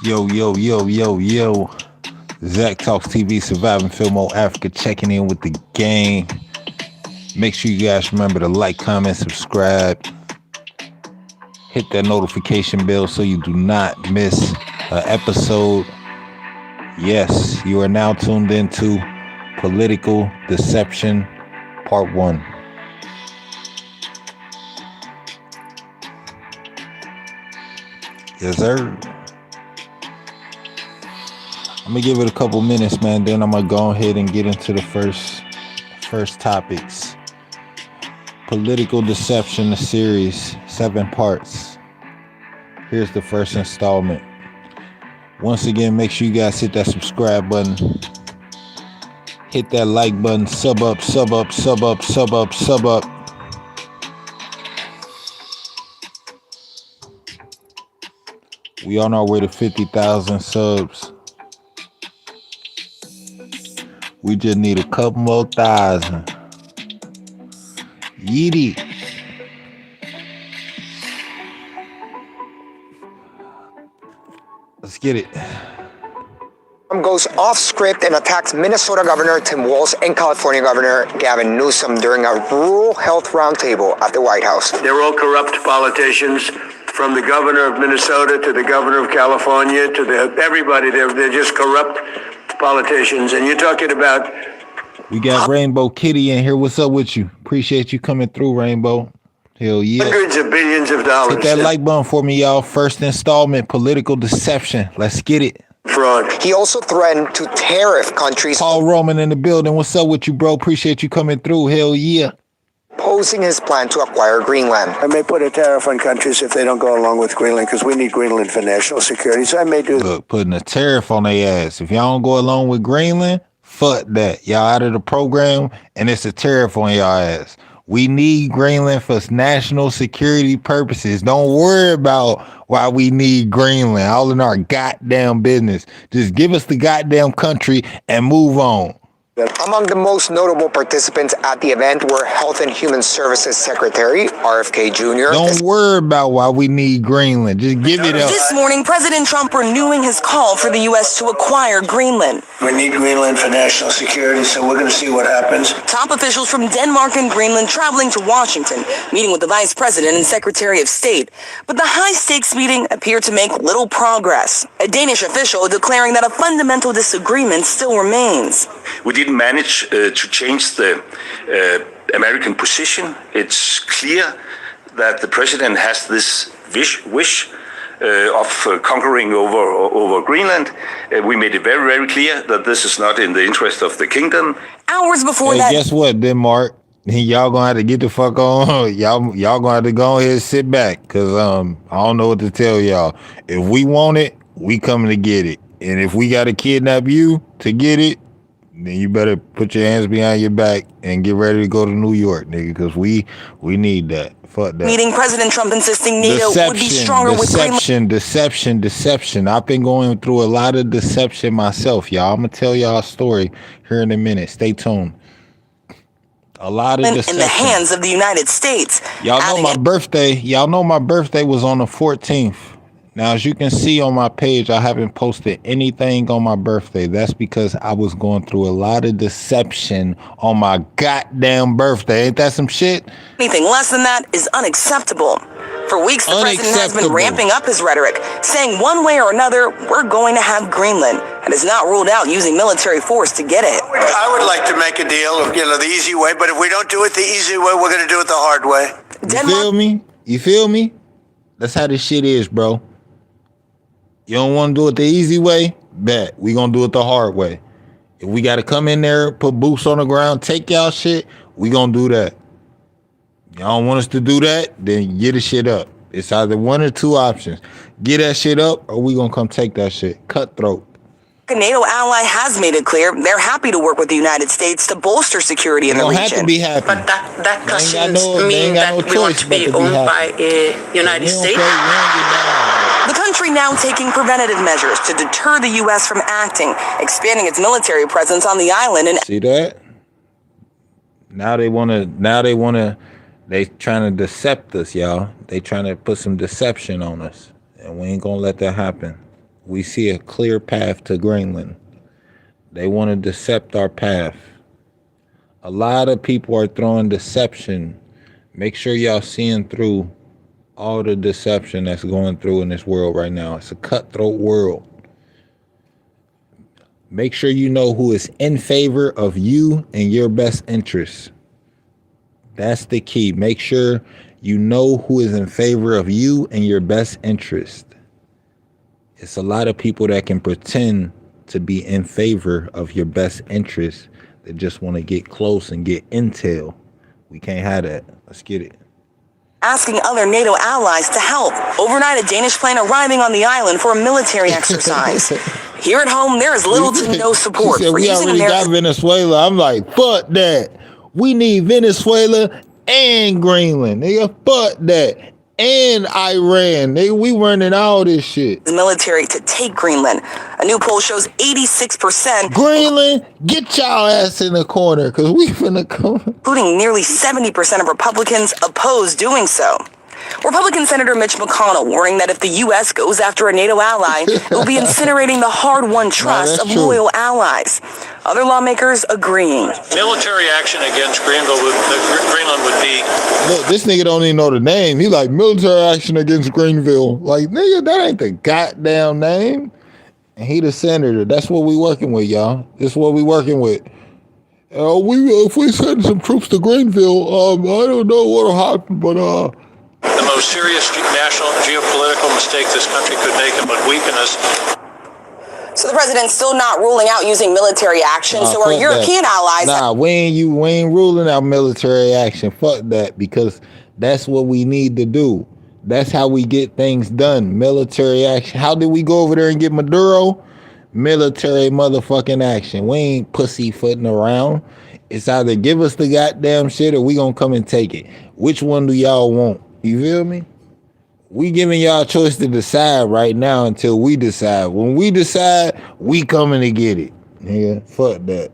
Yo, yo, yo, yo, yo. Zach Talks TV, Surviving Filmo Africa, checking in with the gang. Make sure you guys remember to like, comment, subscribe. Hit that notification bell so you do not miss an episode. Yes, you are now tuned into Political Deception Part 1. Yes, sir. I'm gonna give it a couple minutes, man. Then I'm gonna go ahead and get into the first topics. Political Deception, the series, 7 parts. Here's the first installment. Once again, make sure you guys hit that subscribe button. Hit that like button. Sub up, sub up, sub up, sub up, sub up. We on our way to 50,000 subs. We just need a couple more thousand. Yeety. Let's get it. Goes off script and attacks Minnesota Governor Tim Walz and California Governor Gavin Newsom during a rural health roundtable at the White House. They're all corrupt politicians, from the governor of Minnesota to the governor of California to everybody. They're just corrupt politicians. And you're talking about... We got Rainbow Kitty in here. What's up with you? Appreciate you coming through, Rainbow. Hell yeah. Hundreds of billions of dollars. Hit that like button for me, y'all. First installment, Political Deception. Let's get it. Fraud. He also threatened to tariff countries. Paul Roman in the building. What's up with you, bro? Appreciate you coming through. Hell yeah. Opposing his plan to acquire Greenland. I may put a tariff on countries if they don't go along with Greenland, because we need Greenland for national security. So I may do. Look, putting a tariff on their ass. If y'all don't go along with Greenland, fuck that. Y'all out of the program, and it's a tariff on y'all ass. We need Greenland for national security purposes. Don't worry about why we need Greenland. All in our goddamn business. Just give us the goddamn country and move on. Among the most notable participants at the event were Health and Human Services Secretary RFK Jr. Don't worry about why we need Greenland. Just give it up. This morning, President Trump renewing his call for the U.S. to acquire Greenland. We need Greenland for national security, so we're going to see what happens. Top officials from Denmark and Greenland traveling to Washington, meeting with the Vice President and Secretary of State. But the high-stakes meeting appeared to make little progress. A Danish official declaring that a fundamental disagreement still remains. We didn't manage to change the American position. It's clear that the president has this wish of conquering over Greenland. We made it very, very clear that this is not in the interest of the kingdom. Hours before hey, that... Guess what, Denmark? Y'all gonna have to get the fuck on. Y'all gonna have to go ahead and sit back, because I don't know what to tell y'all. If we want it, we coming to get it. And if we gotta kidnap you to get it, then you better put your hands behind your back and get ready to go to New York, nigga, because we need that. Fuck that. Meeting President Trump insisting NATO would be stronger with Greenland. Deception. I've been going through a lot of deception myself, y'all. I'm going to tell y'all a story here in a minute. Stay tuned. A lot of deception. In the hands of the United States. Y'all know my birthday. Y'all know my birthday was on the 14th. Now, as you can see on my page, I haven't posted anything on my birthday. That's because I was going through a lot of deception on my goddamn birthday. Ain't that some shit? Anything less than that is unacceptable. For weeks, the president has been ramping up his rhetoric, saying one way or another, we're going to have Greenland, and has not ruled out using military force to get it. I would like to make a deal of, the easy way, but if we don't do it the easy way, we're going to do it the hard way. You feel me? That's how this shit is, bro. You don't want to do it the easy way? Bet. We gonna do it the hard way. If we got to come in there, put boots on the ground, take y'all shit, we gonna do that. Y'all don't want us to do that, then get the shit up. It's either one or two options. Get that shit up, or we gonna come take that shit. Cutthroat. A NATO ally has made it clear they're happy to work with the United States to bolster security in the region. They don't have to be happy. But that doesn't mean that we want to be owned by United States. The country now taking preventative measures to deter the U.S. from acting, expanding its military presence on the island. And see that? Now they trying to decept us, y'all. They trying to put some deception on us, and we ain't gonna let that happen. we see a clear path to Greenland. They want to decept our path. A lot of people are throwing deception. Make sure y'all seeing through all the deception that's going through in this world right now. It's a cutthroat world. Make sure you know who is in favor of you and your best interests. That's the key. Make sure you know who is in favor of you and your best interest. It's a lot of people that can pretend to be in favor of your best interest that just want to get close and get intel. We can't have that. Let's get it. Asking other NATO allies to help. Overnight, a Danish plane arriving on the island for a military exercise. Here at home, there is little to no support she said, for we using already got Venezuela. I'm like, fuck that. We need Venezuela and Greenland. Nigga, fuck that. And Iran. We running all this shit. The military to take Greenland. A new poll shows 86%. Greenland, get y'all ass in the corner, because we finna come. Including nearly 70% of Republicans oppose doing so. Republican Senator Mitch McConnell warning that if the U.S. goes after a NATO ally, it will be incinerating the hard-won trust of loyal allies. Other lawmakers agreeing. Military action against Greenland would be... Look, this nigga don't even know the name. He like, military action against Greenville. Like, nigga, that ain't the goddamn name. And he the senator. That's what we working with, y'all. This is what we working with. If we send some troops to Greenville, I don't know what'll happen, but the most serious national geopolitical mistake this country could make and would weaken us. So the president's still not ruling out using military action. So our European allies... Nah, we ain't ruling out military action. Fuck that, because that's what we need to do. That's how we get things done. Military action. How did we go over there and get Maduro? Military motherfucking action. We ain't pussyfooting around. It's either give us the goddamn shit or we gonna come and take it. Which one do y'all want? You feel me? We giving y'all a choice to decide right now until we decide. When we decide, we coming to get it. Yeah, fuck that.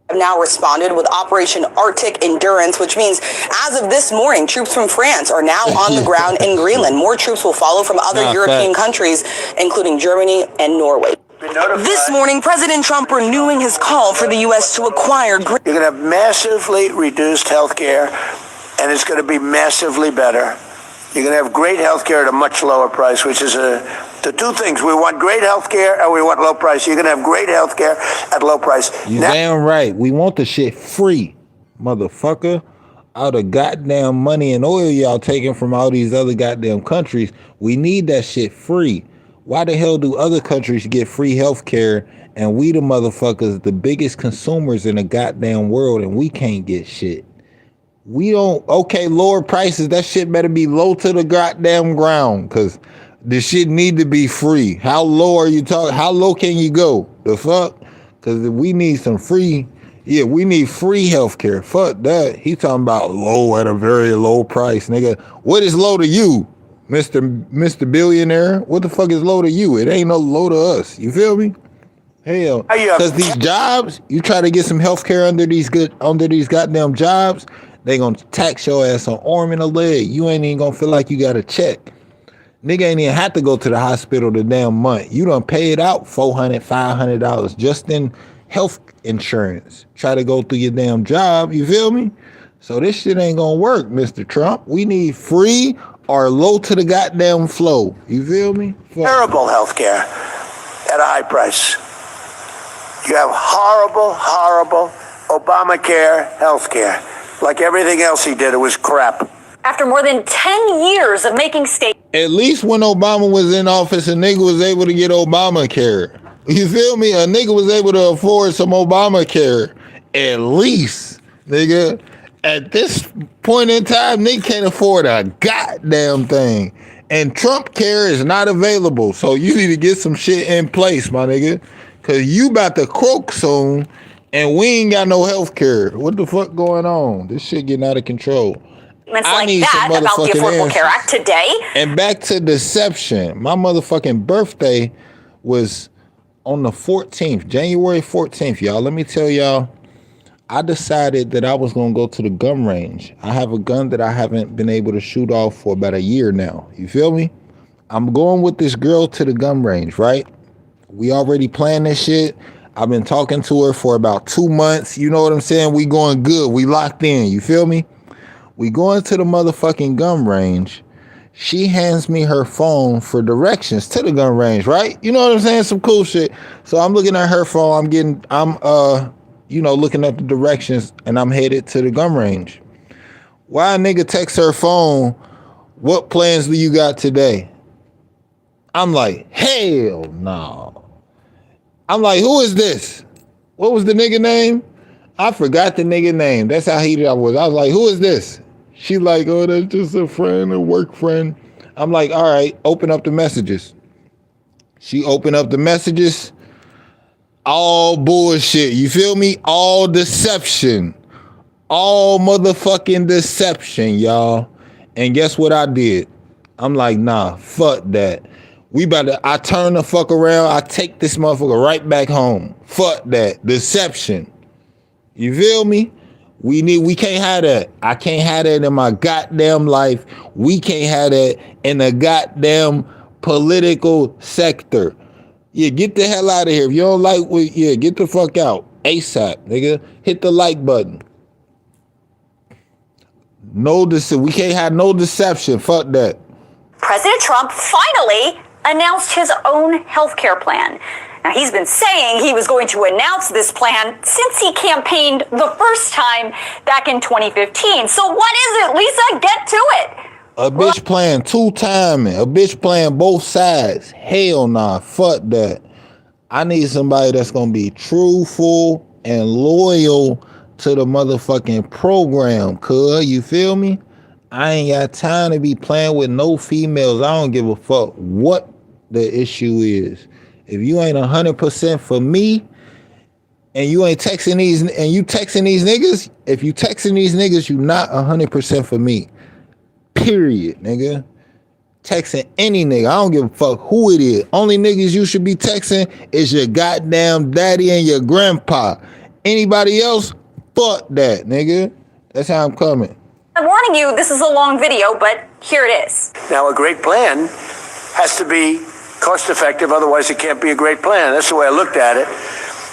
Have now responded with Operation Arctic Endurance, which means as of this morning, troops from France are now on the ground in Greenland. More troops will follow from other European countries, including Germany and Norway. This morning, President Trump renewing his call for the U.S. to acquire Greenland. You're going to have massively reduced health care, and it's going to be massively better. You're going to have great health care at a much lower price, which is the two things. We want great health care and we want low price. You're going to have great health care at low price. You damn right. We want the shit free, motherfucker. All the goddamn money and oil y'all taking from all these other goddamn countries, we need that shit free. Why the hell do other countries get free health care and we the motherfuckers, the biggest consumers in the goddamn world, and we can't get shit? We don't, okay, lower prices, that shit better be low to the goddamn ground, because the shit need to be free. How low are you talking? How low can you go? The fuck? Because we need some free, we need free healthcare. Fuck that. He talking about low at a very low price, nigga. What is low to you, Mr. Billionaire? What the fuck is low to you? It ain't no low to us. You feel me? Hell, because these jobs, you try to get some healthcare under these goddamn jobs, they gonna tax your ass on arm and a leg. You ain't even gonna feel like you got a check. Nigga ain't even have to go to the hospital the damn month. You done pay it out $400, $500 just in health insurance. Try to go through your damn job, you feel me? So this shit ain't gonna work, Mr. Trump. We need free or low to the goddamn flow. You feel me? Terrible health care at a high price. You have horrible Obamacare health care. Like everything else he did, it was crap. After more than 10 years of making state... At least when Obama was in office, a nigga was able to get Obamacare. You feel me? A nigga was able to afford some Obamacare. At least, nigga. At this point in time, nigga can't afford a goddamn thing. And Trump care is not available. So you need to get some shit in place, my nigga. Because you about to croak soon. And we ain't got no health care. What the fuck going on? This shit getting out of control. I need that about the Affordable Care Act today. And back to deception. My motherfucking birthday was on the 14th, January 14th, y'all. Let me tell y'all, I decided that I was going to go to the gun range. I have a gun that I haven't been able to shoot off for about a year now. You feel me? I'm going with this girl to the gun range, right? We already planned this shit. I've been talking to her for about 2 months. You know what I'm saying? We going good. We locked in. You feel me? We going to the motherfucking gun range. She hands me her phone for directions to the gun range, right? You know what I'm saying? Some cool shit. So I'm looking at her phone. I'm looking at the directions, and I'm headed to the gun range. Why a nigga text her phone, what plans do you got today? I'm like, hell no. I'm like, who is this? What was the nigga name? I forgot the nigga name. That's how heated I was. I was like, who is this? She like, oh, that's just a friend, a work friend. I'm like, all right, open up the messages. She opened up the messages. All bullshit. You feel me? All deception. All motherfucking deception, y'all. And guess what I did? I'm like, nah, fuck that. I turn the fuck around. I take this motherfucker right back home. Fuck that. Deception. You feel me? We can't have that. I can't have that in my goddamn life. We can't have that in the goddamn political sector. Yeah, get the hell out of here. If you don't like what, get the fuck out. ASAP, nigga. Hit the like button. We can't have no deception. Fuck that. President Trump finally announced his own healthcare plan. Now, he's been saying he was going to announce this plan since he campaigned the first time back in 2015. So what is it, Lisa? Get to it. A bitch playing two-timing. A bitch playing both sides. Hell nah. Fuck that. I need somebody that's going to be truthful and loyal to the motherfucking program, cuz. You feel me? I ain't got time to be playing with no females. I don't give a fuck what the issue is. If you ain't 100% for me, and you ain't texting these, and you texting these niggas, if you texting these niggas, you not 100% for me. Period, nigga. Texting any nigga. I don't give a fuck who it is. Only niggas you should be texting is your goddamn daddy and your grandpa. Anybody else, fuck that, nigga. That's how I'm coming. I'm warning you, this is a long video, but here it is. Now, a great plan has to be cost effective, otherwise it can't be a great plan. That's the way I looked at it.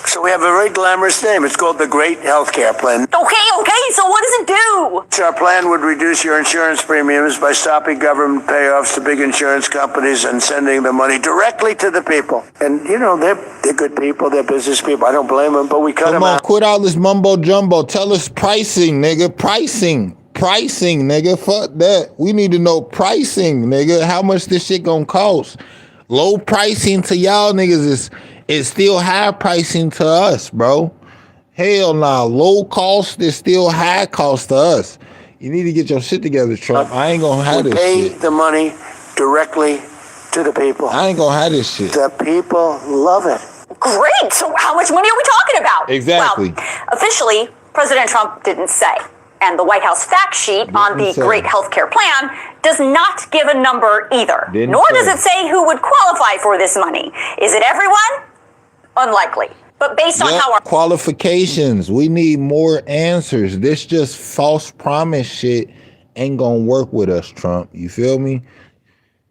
So we have a very glamorous name. It's called the Great Healthcare Plan. Okay, so what does it do? So our plan would reduce your insurance premiums by stopping government payoffs to big insurance companies and sending the money directly to the people. And, you know, they're good people. They're business people. I don't blame them, but we cut them out. Quit all this mumbo jumbo. Tell us pricing, nigga. Pricing, nigga. Fuck that. We need to know pricing, nigga. How much this shit gonna cost? Low pricing to y'all niggas is still high pricing to us, bro. Hell nah. Low cost is still high cost to us. You need to get your shit together, Trump. I ain't gonna have this shit. Pay the money directly to the people. I ain't gonna have this shit. The people love it. Great. So how much money are we talking about? Exactly. Well, officially, President Trump didn't say. And the White House fact sheet on the Great Healthcare Plan does not give a number either. Nor does it say who would qualify for this money. Is it everyone? Unlikely. But based on how our qualifications, we need more answers. This just false promise shit ain't gonna work with us, Trump. You feel me?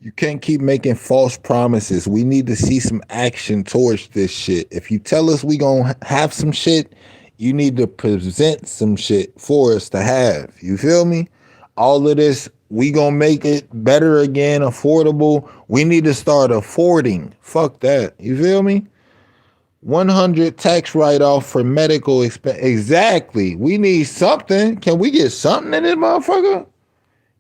You can't keep making false promises. We need to see some action towards this shit. If you tell us we gonna have some shit, you need to present some shit for us to have. You feel me? All of this, we gonna make it better again, affordable. We need to start affording. Fuck that. You feel me? 100 tax write-off for medical expense. Exactly. We need something. Can we get something in this motherfucker?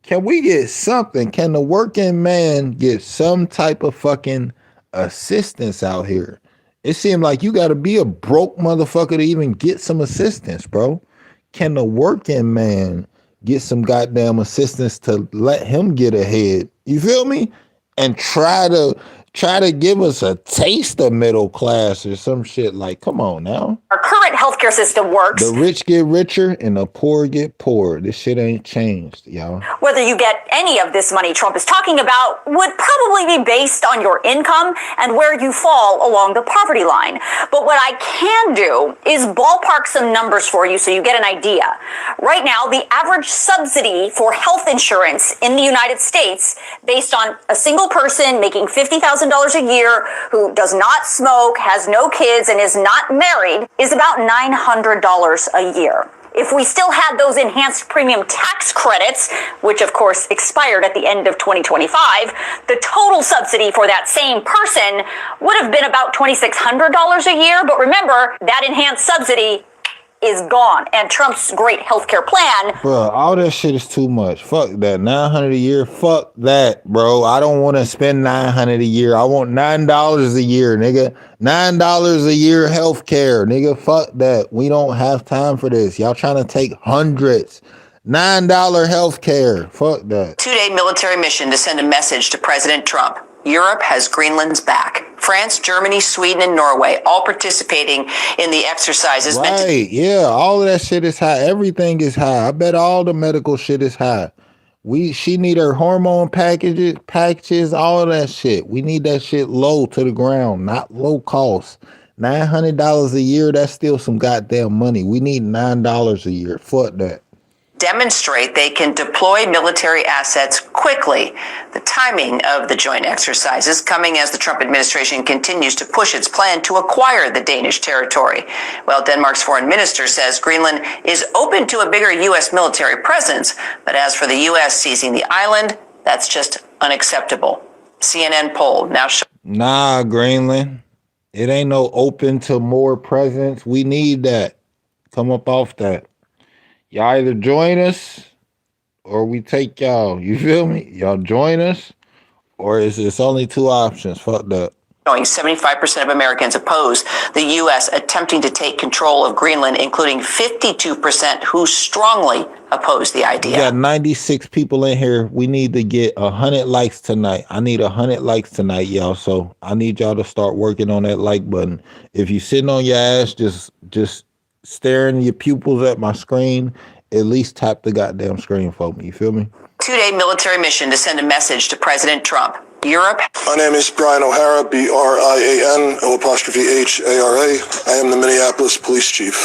Can we get something? Can the working man get some type of fucking assistance out here? It seemed like you got to be a broke motherfucker to even get some assistance, bro. Can the working man get some goddamn assistance to let him get ahead? You feel me? And try to try to give us a taste of middle class or some shit. Like, come on now. Our current healthcare system works. The rich get richer and the poor get poorer. This shit ain't changed, y'all. Whether you get any of this money Trump is talking about would probably be based on your income and where you fall along the poverty line. But what I can do is ballpark some numbers for you so you get an idea. Right now, the average subsidy for health insurance in the United States, based on a single person making $50,000 a year who does not smoke, has no kids, and is not married, is about $900 a year. If we still had those enhanced premium tax credits, which of course expired at the end of 2025, the total subsidy for that same person would have been about $2,600 a year. But remember, that enhanced subsidy is gone, and Trump's great healthcare plan. Bro, all that shit is too much. Fuck that. $900 a year. Fuck that, bro. I don't want to spend $900 a year. I want $9 a year, nigga. $9 a year healthcare, nigga. Fuck that. We don't have time for this. Y'all trying to take hundreds. $9 healthcare. Fuck that. 2-day military mission to send a message to President Trump. Europe has Greenland's back. France, Germany, Sweden, and Norway all participating in the exercises. Right, yeah, all of that shit is high. Everything is high. I bet all the medical shit is high. She need her hormone packages, all of that shit. We need that shit low to the ground, not low cost. $900 a year, that's still some goddamn money. We need $9 a year. Fuck that. Demonstrate they can deploy military assets quickly. The timing of the joint exercises coming as the Trump administration continues to push its plan to acquire the Danish territory. Well, Denmark's foreign minister says Greenland is open to a bigger U.S. military presence, but as for the U.S. seizing the island, that's just unacceptable. CNN poll now shows. Nah, Greenland. It ain't no open to more presence. We need that. Come up off that. Y'all either join us or we take y'all. You feel me? Y'all join us or it's only two options. Fuck that. 75% of Americans oppose the U.S. attempting to take control of Greenland, including 52% who strongly oppose the idea. We got 96 people in here. We need to get 100 likes tonight. I need 100 likes tonight, y'all. So I need y'all to start working on that like button. If you sitting on your ass, just staring your pupils at my screen, at least tap the goddamn screen for me. You feel me? 2-day military mission to send a message to President Trump. Europe. My name is Brian O'Hara, BRIAN, O''HARA. I am the Minneapolis Police Chief.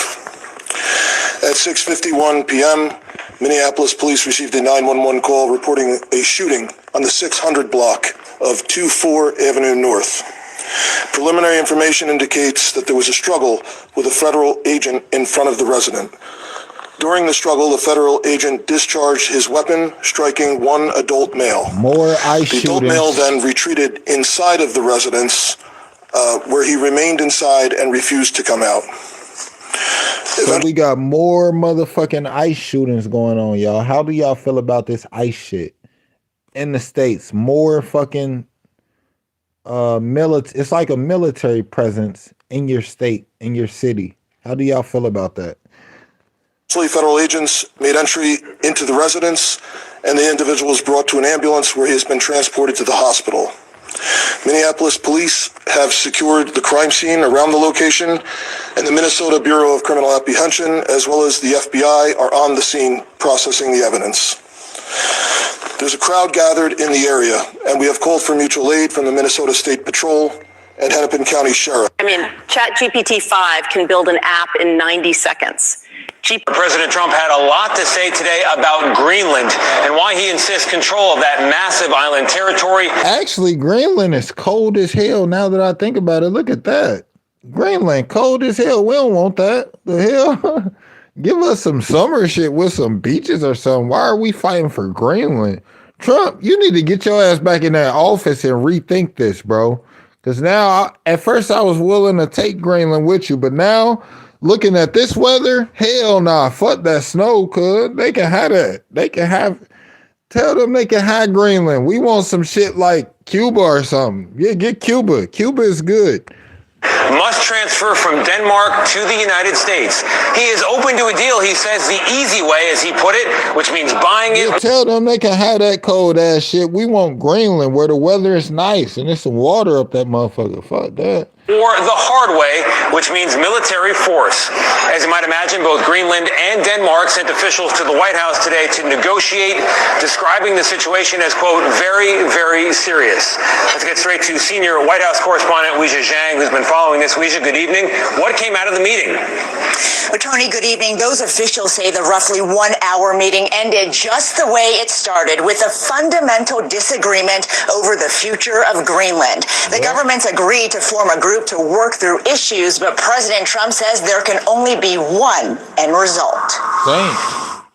At 6:51 p.m., Minneapolis police received a 911 call reporting a shooting on the 600 block of 24 Avenue North. Preliminary information indicates that there was a struggle with a federal agent in front of the resident. During the struggle, the federal agent discharged his weapon, striking one adult male. More ice The adult male then retreated inside of the residence, where he remained inside and refused to come out. So we got more motherfucking ICE shootings going on, y'all. How do y'all feel about this ICE shit in the States? More fucking it's like a military presence in your state, in your city. How do y'all feel about that? Federal agents made entry into the residence, and the individual was brought to an ambulance where he has been transported to the hospital. Minneapolis police have secured the crime scene around the location, and the Minnesota Bureau of Criminal Apprehension, as well as the FBI, are on the scene processing the evidence. There's a crowd gathered in the area, and we have called for mutual aid from the Minnesota State Patrol and Hennepin County Sheriff. ChatGPT 5 can build an app in 90 seconds. President Trump had a lot to say today about Greenland and why he insists control of that massive island territory. Actually, Greenland is cold as hell now that I think about it. Look at that. Greenland, cold as hell. We don't want that. The hell? Give us some summer shit with some beaches or something. Why are we fighting for Greenland? Trump, you need to get your ass back in that office and rethink this, bro. Because now, at first I was willing to take Greenland with you, but now, looking at this weather, hell nah, fuck that snow, cuz. They can have that. Tell them they can have Greenland. We want some shit like Cuba or something. Yeah, get Cuba. Cuba is good. must transfer from Denmark to the United States. He is open to a deal, he says, the easy way, as he put it, which means buying it. You tell them they can have that cold ass shit. We want Greenland where the weather is nice and there's some water up that motherfucker. Fuck that. Or the hard way, which means military force. As you might imagine, both Greenland and Denmark sent officials to the White House today to negotiate, describing the situation as, quote, very, very serious. Let's get straight to senior White House correspondent Weijia Zhang, who's been following this. Weijia, good evening. What came out of the meeting? Well, Tony, good evening. Those officials say the roughly 1 hour meeting ended just the way it started, with a fundamental disagreement over the future of Greenland. The governments agreed to form a group to work through issues, but President Trump says there can only be one end result.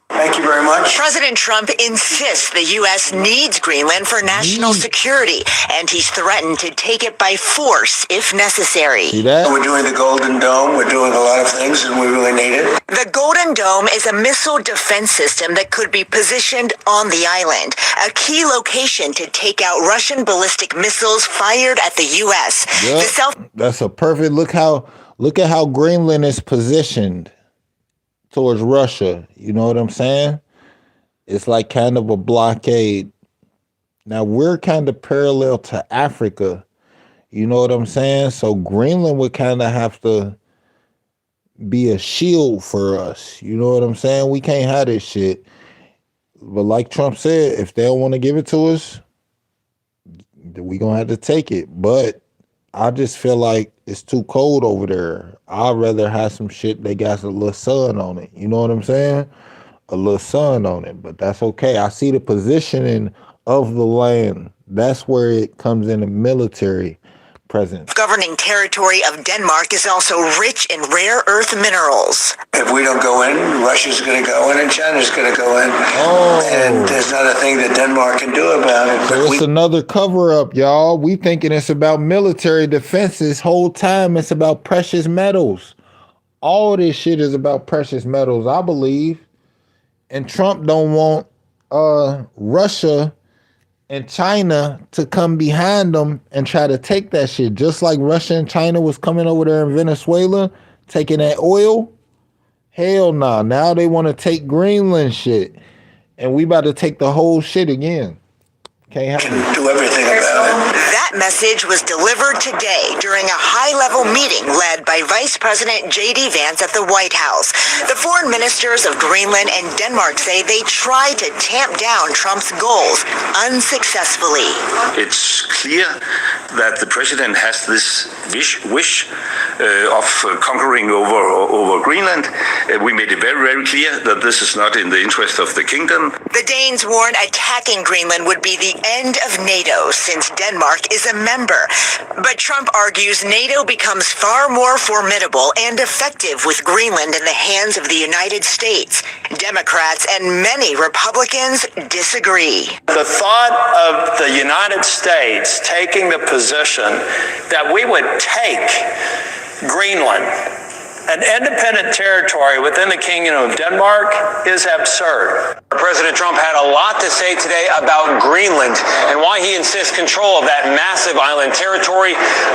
Thank you very much. President Trump insists the U.S. needs Greenland for national security, and he's threatened to take it by force if necessary. See that? We're doing the Golden Dome. We're doing a lot of things, and we really need it. The Golden Dome is a missile defense system that could be positioned on the island, a key location to take out Russian ballistic missiles fired at the U.S. Yep. That's a perfect look at how Greenland is positioned towards Russia. You know what I'm saying? It's like kind of a blockade. Now we're kind of parallel to Africa. You know what I'm saying? So Greenland would kind of have to be a shield for us. You know what I'm saying? We can't have this shit. But like Trump said, if they don't want to give it to us, then we gonna have to take it. But I just feel like it's too cold over there. I'd rather have some shit that got a little sun on it. You know what I'm saying? A little sun on it, but that's okay. I see the positioning of the land. That's where it comes in the military presence. Governing territory of Denmark is also rich in rare earth minerals. If we don't go in, Russia's going to go in and China's going to go in. And there's not a thing that Denmark can do about it. So it's another cover-up, y'all. We thinking it's about military defense. This whole time it's about precious metals. All this shit is about precious metals, I believe. And Trump don't want Russia and China to come behind them and try to take that shit. Just like Russia and China was coming over there in Venezuela, taking that oil. Hell nah. Now they want to take Greenland shit. And we about to take the whole shit again. Can't have it. Do everything about it. That message was delivered today during a high-level meeting led by Vice President J.D. Vance at the White House. The foreign ministers of Greenland and Denmark say they tried to tamp down Trump's goals unsuccessfully. It's clear that the president has this wish of conquering over Greenland. We made it very, very clear that this is not in the interest of the kingdom. The Danes warn attacking Greenland would be the end of NATO, since Denmark is a member. But Trump argues NATO becomes far more formidable and effective with Greenland in the hands of the United States. Democrats and many Republicans disagree. The thought of the United States taking the position that we would take Greenland, an independent territory within the Kingdom of Denmark, is absurd. President Trump had a lot to say today about Greenland and why he insists control of that massive island territory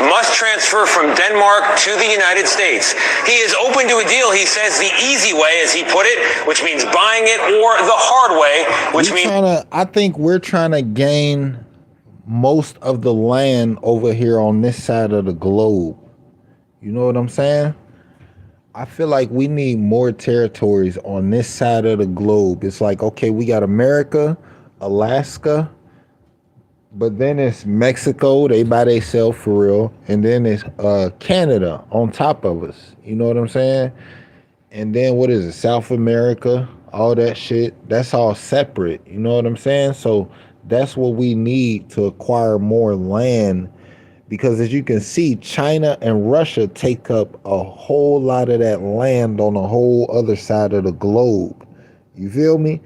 must transfer from Denmark to the United States. He is open to a deal, he says, the easy way, as he put it, which means buying it, or the hard way, which means... I think we're trying to gain most of the land over here on this side of the globe. You know what I'm saying? I feel like we need more territories on this side of the globe. It's like, okay, we got America, Alaska, but then it's Mexico, they by themselves for real. And then it's Canada on top of us. You know what I'm saying? And then what is it? South America, all that shit. That's all separate. You know what I'm saying? So that's what we need to acquire more land. Because as you can see, China and Russia take up a whole lot of that land on the whole other side of the globe. You feel me?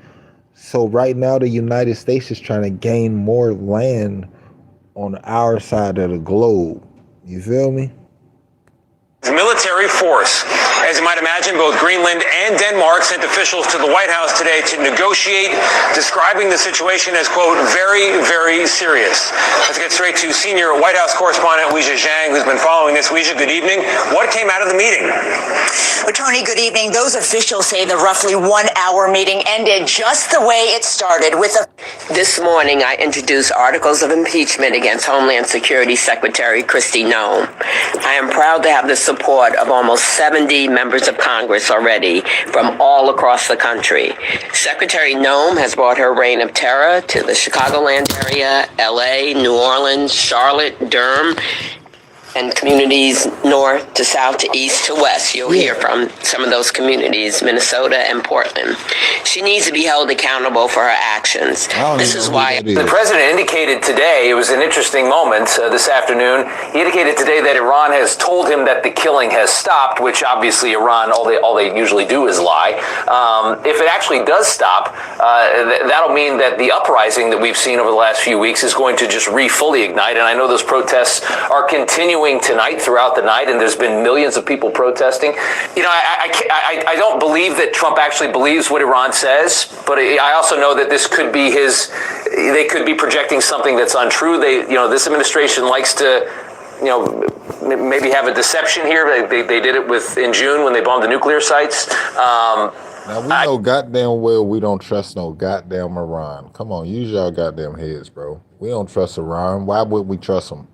So right now, the United States is trying to gain more land on our side of the globe. You feel me? Military force. As you might imagine, both Greenland and Denmark sent officials to the White House today to negotiate, describing the situation as, quote, very, very serious. Let's get straight to senior White House correspondent Weijia Zhang, who's been following this. Weijia, good evening. What came out of the meeting? Well, Tony, good evening. Those officials say the roughly 1 hour meeting ended just the way it started, with a... This morning, I introduced articles of impeachment against Homeland Security Secretary Kristi Noem. I am proud to have the support of almost 70 members of Congress already from all across the country. Secretary Noem has brought her reign of terror to the Chicagoland area, LA, New Orleans, Charlotte, Durham, and communities north to south to east to west. You'll hear from some of those communities, Minnesota and Portland. She needs to be held accountable for her actions. This is why the president indicated today, it was an interesting moment this afternoon, he indicated today that Iran has told him that the killing has stopped, which obviously Iran, all they usually do is lie. If it actually does stop, that'll mean that the uprising that we've seen over the last few weeks is going to just fully ignite. And I know those protests are continuing tonight throughout the night, and there's been millions of people protesting. You know, I don't believe that Trump actually believes what Iran says, but I also know that this could be they could be projecting something that's untrue. This administration likes to, maybe have a deception here. They did it in June when they bombed the nuclear sites. Now we know goddamn well we don't trust no goddamn Iran. Come on, use y'all goddamn heads, bro. We don't trust Iran. Why would we trust them?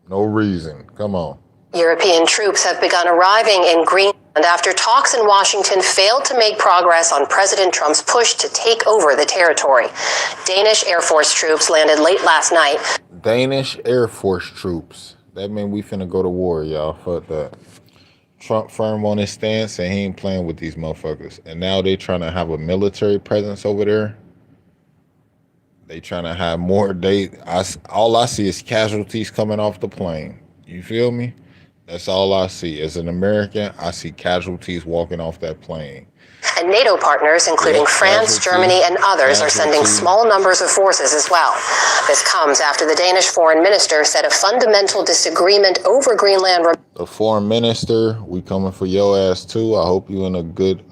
No reason. Come on. European troops have begun arriving in Greenland after talks in Washington failed to make progress on President Trump's push to take over the territory. Danish Air Force troops landed late last night. Danish Air Force troops. That mean we finna go to war, y'all. Fuck that. Trump firm on his stance and he ain't playing with these motherfuckers. And now they trying to have a military presence over there. They trying to have more. All I see is casualties coming off the plane. You feel me? That's all I see. As an American, I see casualties walking off that plane. And NATO partners, including France, Germany, and others, are sending small numbers of forces as well. This comes after the Danish foreign minister said a fundamental disagreement over Greenland. The foreign minister, we coming for your ass too. I hope you in a good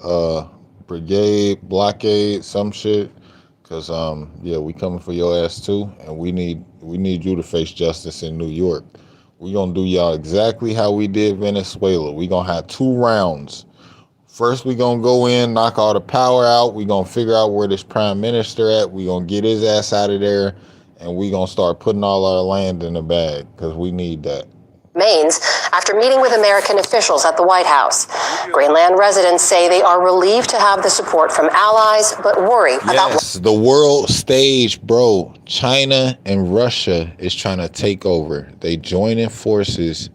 brigade, blockade, some shit. Cause we coming for your ass too, and we need you to face justice in New York. We gonna do y'all exactly how we did Venezuela. We gonna have 2 rounds. First, we gonna go in, knock all the power out. We gonna figure out where this prime minister at. We gonna get his ass out of there, and we gonna start putting all our land in the bag, cause we need that. Remains after meeting with American officials at the White House. Greenland residents say they are relieved to have the support from allies, but worry about the world stage, bro. China and Russia is trying to take over. They joining forces.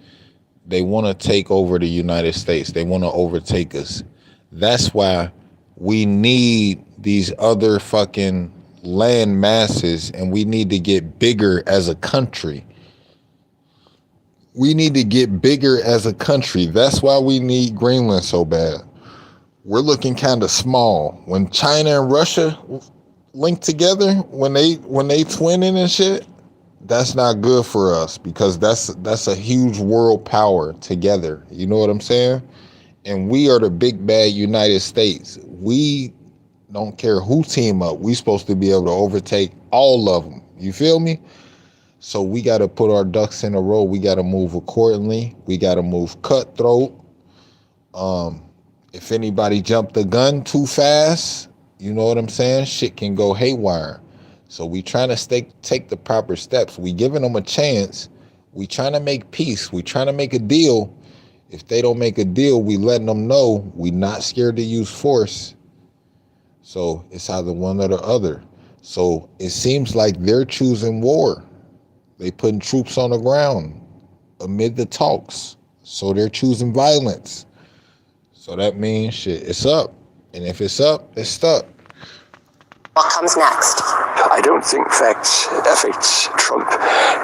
They want to take over the United States. They want to overtake us. That's why we need these other fucking land masses, and we need to get bigger as a country. We need to get bigger as a country. That's why we need Greenland so bad. We're looking kind of small. When China and Russia link together, when they twinning and shit, that's not good for us, because that's a huge world power together. You know what I'm saying? And we are the big bad United States. We don't care who team up. We supposed to be able to overtake all of them. You feel me? So we got to put our ducks in a row. We got to move accordingly. We got to move cutthroat. If anybody jumped the gun too fast, you know what I'm saying? Shit can go haywire. So we trying to take the proper steps. We giving them a chance. We trying to make peace. We trying to make a deal. If they don't make a deal, we letting them know we not scared to use force. So it's either one or the other. So it seems like they're choosing war. They putting troops on the ground amid the talks. So they're choosing violence. So that means shit, it's up. And if it's up, it's stuck. What comes next? I don't think facts affects Trump.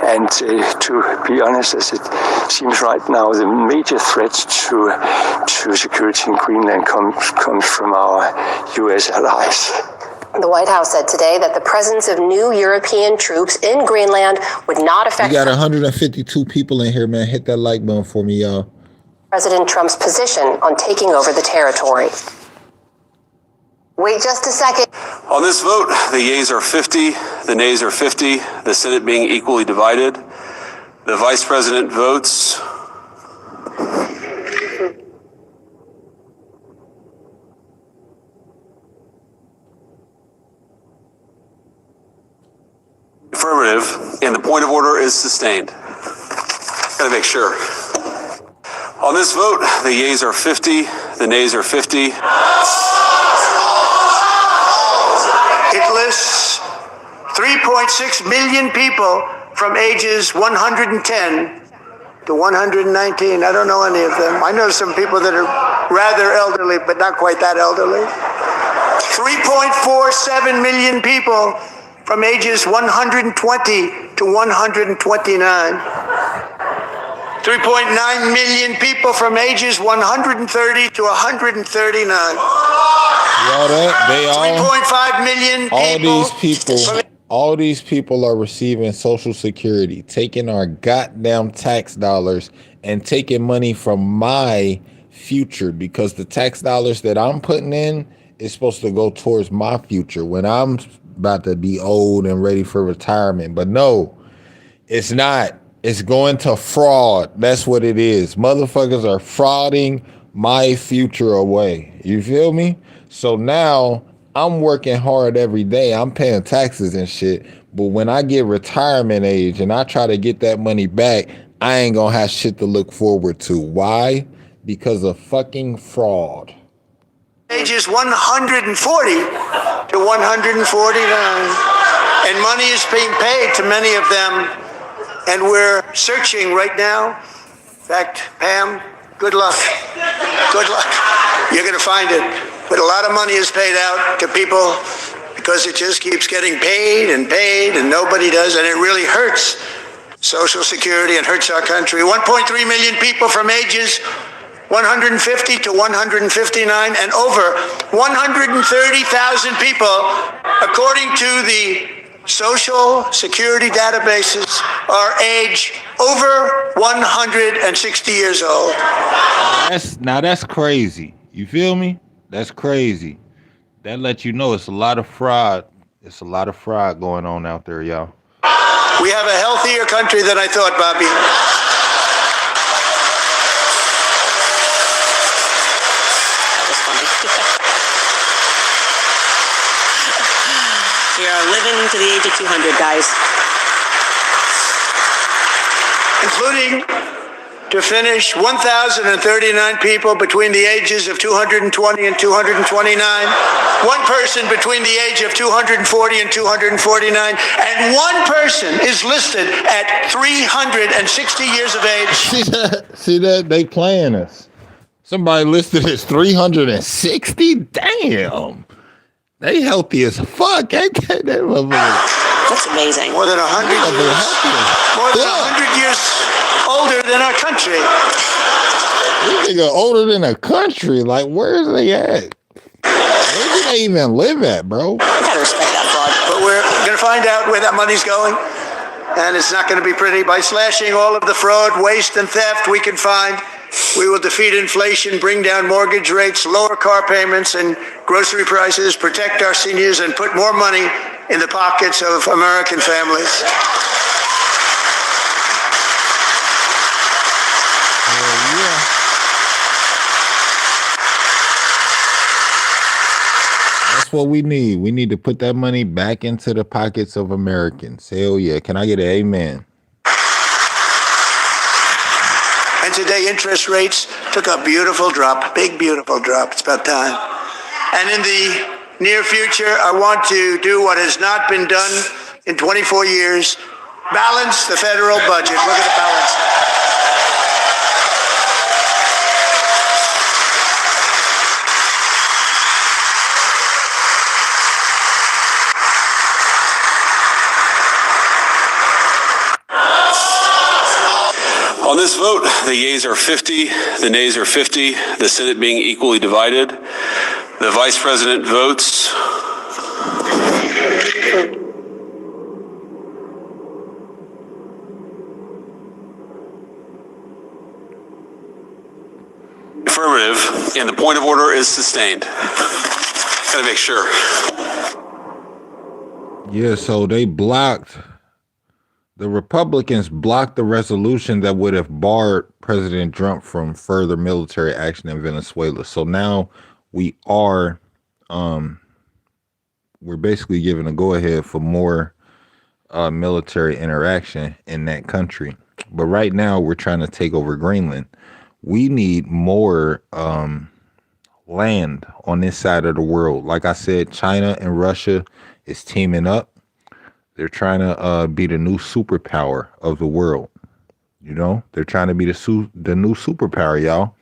And to be honest, as it seems right now, the major threat to security in Greenland comes from our U.S. allies. The White House said today that the presence of new European troops in Greenland would not affect... We got 152 people in here, man. Hit that like button for me, y'all. President Trump's position on taking over the territory. Wait just a second. On this vote, the yeas are 50, the nays are 50, the Senate being equally divided. The Vice President votes. Affirmative, and the point of order is sustained. Gotta make sure. On this vote, the yeas are 50, the nays are 50. It lists 3.6 million people from ages 110 to 119. I don't know any of them. I know some people that are rather elderly, but not quite that elderly. 3.47 million people from ages 120 to 129. 3.9 million people from ages 130 to 139. They all 3.5 million people. All these people are receiving Social Security, taking our goddamn tax dollars and taking money from my future, because the tax dollars that I'm putting in is supposed to go towards my future when I'm about to be old and ready for retirement. But no, it's not. It's going to fraud. That's what it is. Motherfuckers are frauding my future away. You feel me? So now I'm working hard every day. I'm paying taxes and shit. But when I get retirement age and I try to get that money back, I ain't gonna have shit to look forward to. Why? Because of fucking fraud. Ages 140 to 149. And money is being paid to many of them. And we're searching right now. In fact, Pam, good luck. Good luck. You're going to find it. But a lot of money is paid out to people because it just keeps getting paid and nobody does. And it really hurts Social Security and hurts our country. 1.3 million people from ages 150 to 159 and over 130,000 people, according to the Social Security databases, are age over 160 years old. That's crazy. You feel me? That's crazy. That lets you know it's a lot of fraud. It's a lot of fraud going on out there, y'all. We have a healthier country than I thought, Bobby. We are living to the age of 200, guys. Including, to finish, 1,039 people between the ages of 220 and 229. One person between the age of 240 and 249. And one person is listed at 360 years of age. See that? They playing us. Somebody listed as 360? Damn. They healthy as fuck, ain't they? That's amazing. More than 100 years. More than 100 years older than our country. These niggas older than a country. Like, where is they at? Where do they even live at, bro? I gotta respect that fraud. But we're going to find out where that money's going. And it's not going to be pretty. By slashing all of the fraud, waste, and theft we can find, we will defeat inflation, bring down mortgage rates, lower car payments and grocery prices, protect our seniors, and put more money in the pockets of American families. That's what we need. We need to put that money back into the pockets of Americans. Hell yeah. Can I get an amen? And today interest rates took a beautiful drop, big beautiful drop. It's about time. And in the near future, I want to do what has not been done in 24 years, balance the federal budget. Look at the balance. On this vote, the yeas are 50, the nays are 50, the Senate being equally divided. The Vice President votes. And the point of order is sustained. Gotta make sure. Yeah, so they blocked, the Republicans blocked the resolution that would have barred President Trump from further military action in Venezuela. So now we are, we're basically given a go-ahead for more military interaction in that country. But right now we're trying to take over Greenland. We need more land on this side of the world. Like I said, China and Russia is teaming up. They're trying to be the new superpower of the world. You know, they're trying to be the new superpower, y'all.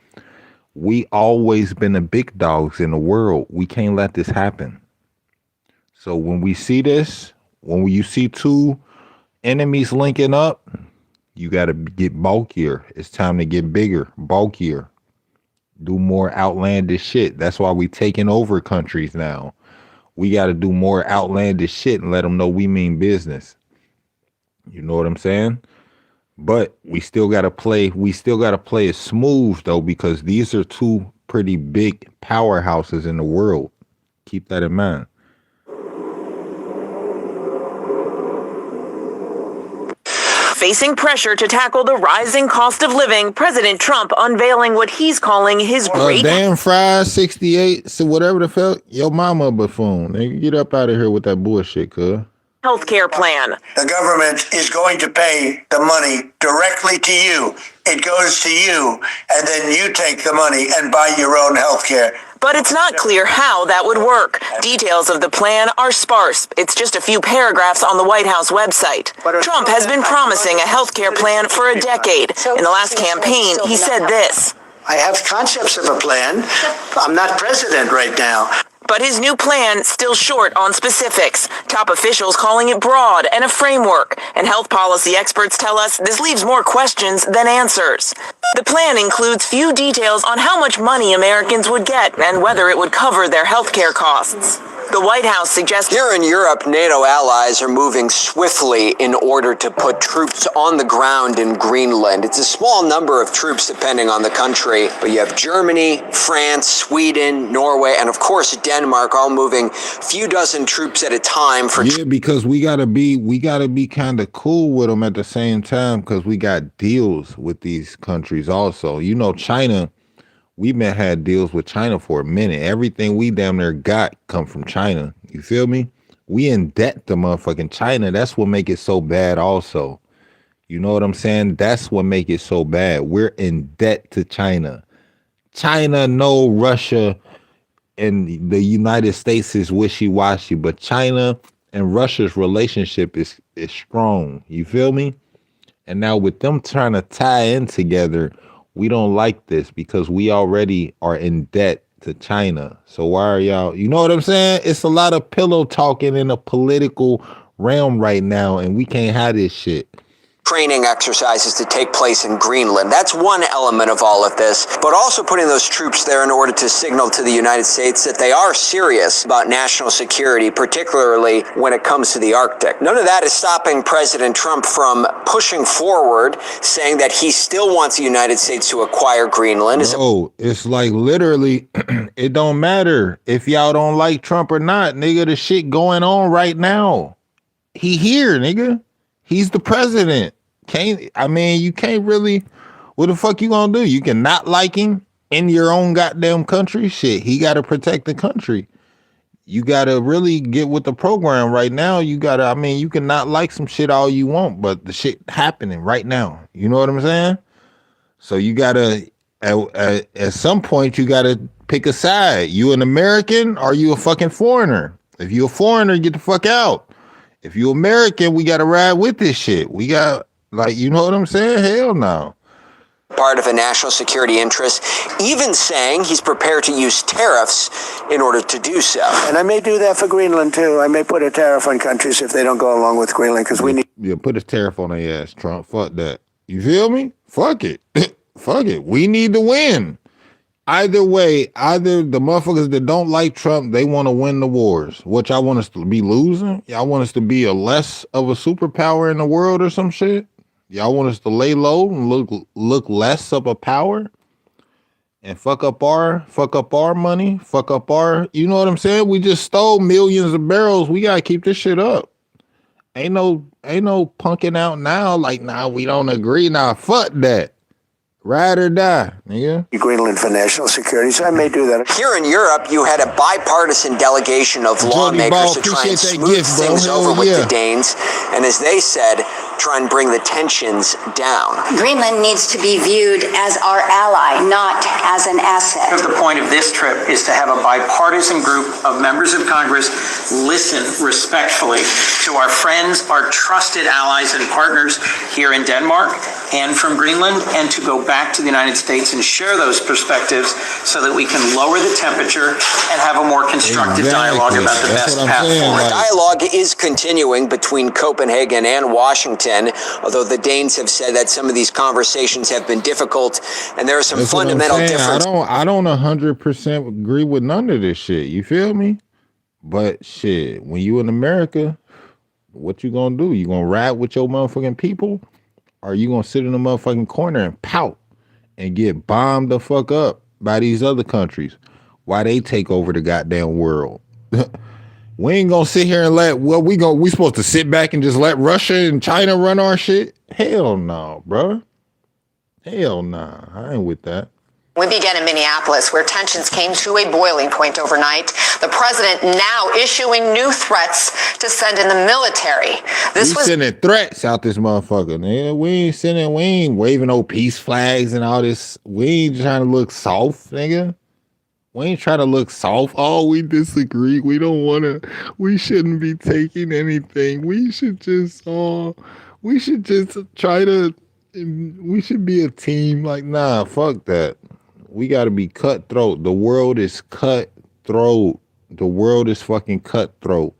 We always been the big dogs in the world. We can't let this happen. So when we see this, when you see two enemies linking up, you got to get bulkier. It's time to get bigger, bulkier, do more outlandish shit. That's why we taking over countries now. We got to do more outlandish shit and let them know we mean business. You know what I'm saying? But we still got to play. We still got to play it smooth though, because these are two pretty big powerhouses in the world. Keep that in mind. Facing pressure to tackle the rising cost of living, President Trump unveiling what he's calling his great... damn fries 68, so whatever the fuck, your mama buffoon. Nigga, get up out of here with that bullshit, cuz. Healthcare plan. The government is going to pay the money directly to you. It goes to you, and then you take the money and buy your own health care. But it's not clear how that would work. Details of the plan are sparse. It's just a few paragraphs on the White House website. Trump has been promising a health care plan for a decade. In the last campaign, he said this. I have concepts of a plan. I'm not president right now. But his new plan still short on specifics. Top officials calling it broad and a framework. And health policy experts tell us this leaves more questions than answers. The plan includes few details on how much money Americans would get and whether it would cover their health care costs. The White House suggests... Here in Europe, NATO allies are moving swiftly in order to put troops on the ground in Greenland. It's a small number of troops depending on the country, but you have Germany, France, Sweden, Norway, and of course Denmark all moving a few dozen troops at a time for... Yeah, because we gotta be kind of cool with them at the same time, because we got deals with these countries also. You know, China... We been had deals with China for a minute. Everything we damn near got come from China. You feel me? We in debt to motherfucking China. That's what make it so bad also. You know what I'm saying? That's what make it so bad. We're in debt to China. China, no, Russia and the United States is wishy-washy, but China and Russia's relationship is strong. You feel me? And now with them trying to tie in together, we don't like this because we already are in debt to China. So why are y'all, you know what I'm saying? It's a lot of pillow talking in a political realm right now, and we can't have this shit. Training exercises to take place in Greenland. That's one element of all of this, but also putting those troops there in order to signal to the United States that they are serious about national security, particularly when it comes to the Arctic. None of that is stopping President Trump from pushing forward, saying that he still wants the United States to acquire Greenland. Oh, it's like literally, it don't matter if y'all don't like Trump or not, nigga, the shit going on right now. He here, nigga. He's the president. You can't really, what the fuck you gonna do? You can not like him in your own goddamn country? Shit, he gotta protect the country. You gotta really get with the program right now. You can not like some shit all you want, but the shit happening right now. You know what I'm saying? So you gotta, at some point, you gotta pick a side. You an American or you a fucking foreigner? If you a foreigner, get the fuck out. If you American, we gotta ride with this shit. We got, you know what I'm saying? Hell no. Part of a national security interest, even saying he's prepared to use tariffs in order to do so. And I may do that for Greenland too. I may put a tariff on countries if they don't go along with Greenland, because we need... Yeah, put a tariff on their ass, Trump. Fuck that. You feel me? Fuck it. Fuck it. We need to win. Either way, either the motherfuckers that don't like Trump, they want to win the wars. What, y'all want us to be losing? Y'all want us to be a less of a superpower in the world or some shit? Y'all want us to lay low and look less of a power? and fuck up our money, fuck up our, you know what I'm saying? We just stole millions of barrels. We gotta keep this shit up. Ain't no punking out now. Like, nah, we don't agree. Nah, fuck that. Ride or die, nigga. Greenland for national security, so I may do that. Here in Europe, you had a bipartisan delegation of lawmakers to try and smooth things over with the Danes, and as they said, try and bring the tensions down. Greenland needs to be viewed as our ally, not as an asset. The point of this trip is to have a bipartisan group of members of Congress listen respectfully to our friends, our trusted allies and partners here in Denmark and from Greenland, and to go back to the United States and share those perspectives so that we can lower the temperature and have a more constructive dialogue about the best path forward. Dialogue is continuing between Copenhagen and Washington, although the Danes have said that some of these conversations have been difficult and there are some fundamental differences. I don't 100% agree with none of this shit. You feel me? But shit, when you in America, what you gonna do? You gonna ride with your motherfucking people? Or you gonna sit in the motherfucking corner and pout and get bombed the fuck up by these other countries while they take over the goddamn world? We ain't gonna sit here and we supposed to sit back and just let Russia and China run our shit? Hell no, bro. Hell nah. I ain't with that. We begin in Minneapolis, where tensions came to a boiling point overnight. The president now issuing new threats to send in the military. We sending threats out this motherfucker, nigga. We ain't waving no peace flags and all this. We ain't trying to look soft, nigga. We ain't trying to look soft. Oh, we disagree. We don't want to. We shouldn't be taking anything. We should just try to. We should be a team. Like, nah, fuck that. We got to be cutthroat. The world is cutthroat. The world is fucking cutthroat.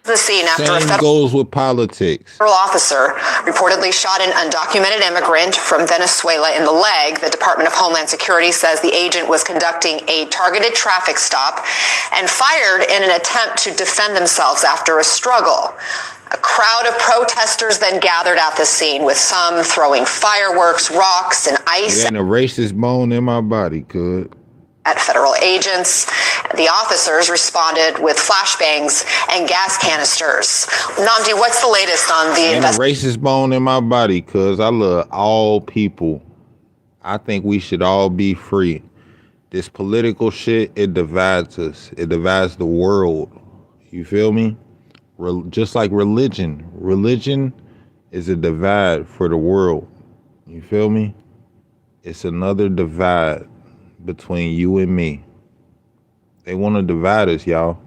The scene after Same a federal goes with politics. officer reportedly shot an undocumented immigrant from Venezuela in the leg. The Department of Homeland Security says the agent was conducting a targeted traffic stop and fired in an attempt to defend themselves after a struggle. A crowd of protesters then gathered at the scene, with some throwing fireworks, rocks, and ice. There ain't a racist bone in my body, good. At federal agents. The officers responded with flashbangs and gas canisters. Namdi, what's the latest on the Ain't a racist bone in my body, cuz I love all people. I think we should all be free. This political shit, it divides us. It divides the world. You feel me? Just like religion. Religion is a divide for the world. You feel me? It's another divide between you and me. They want to divide us, y'all,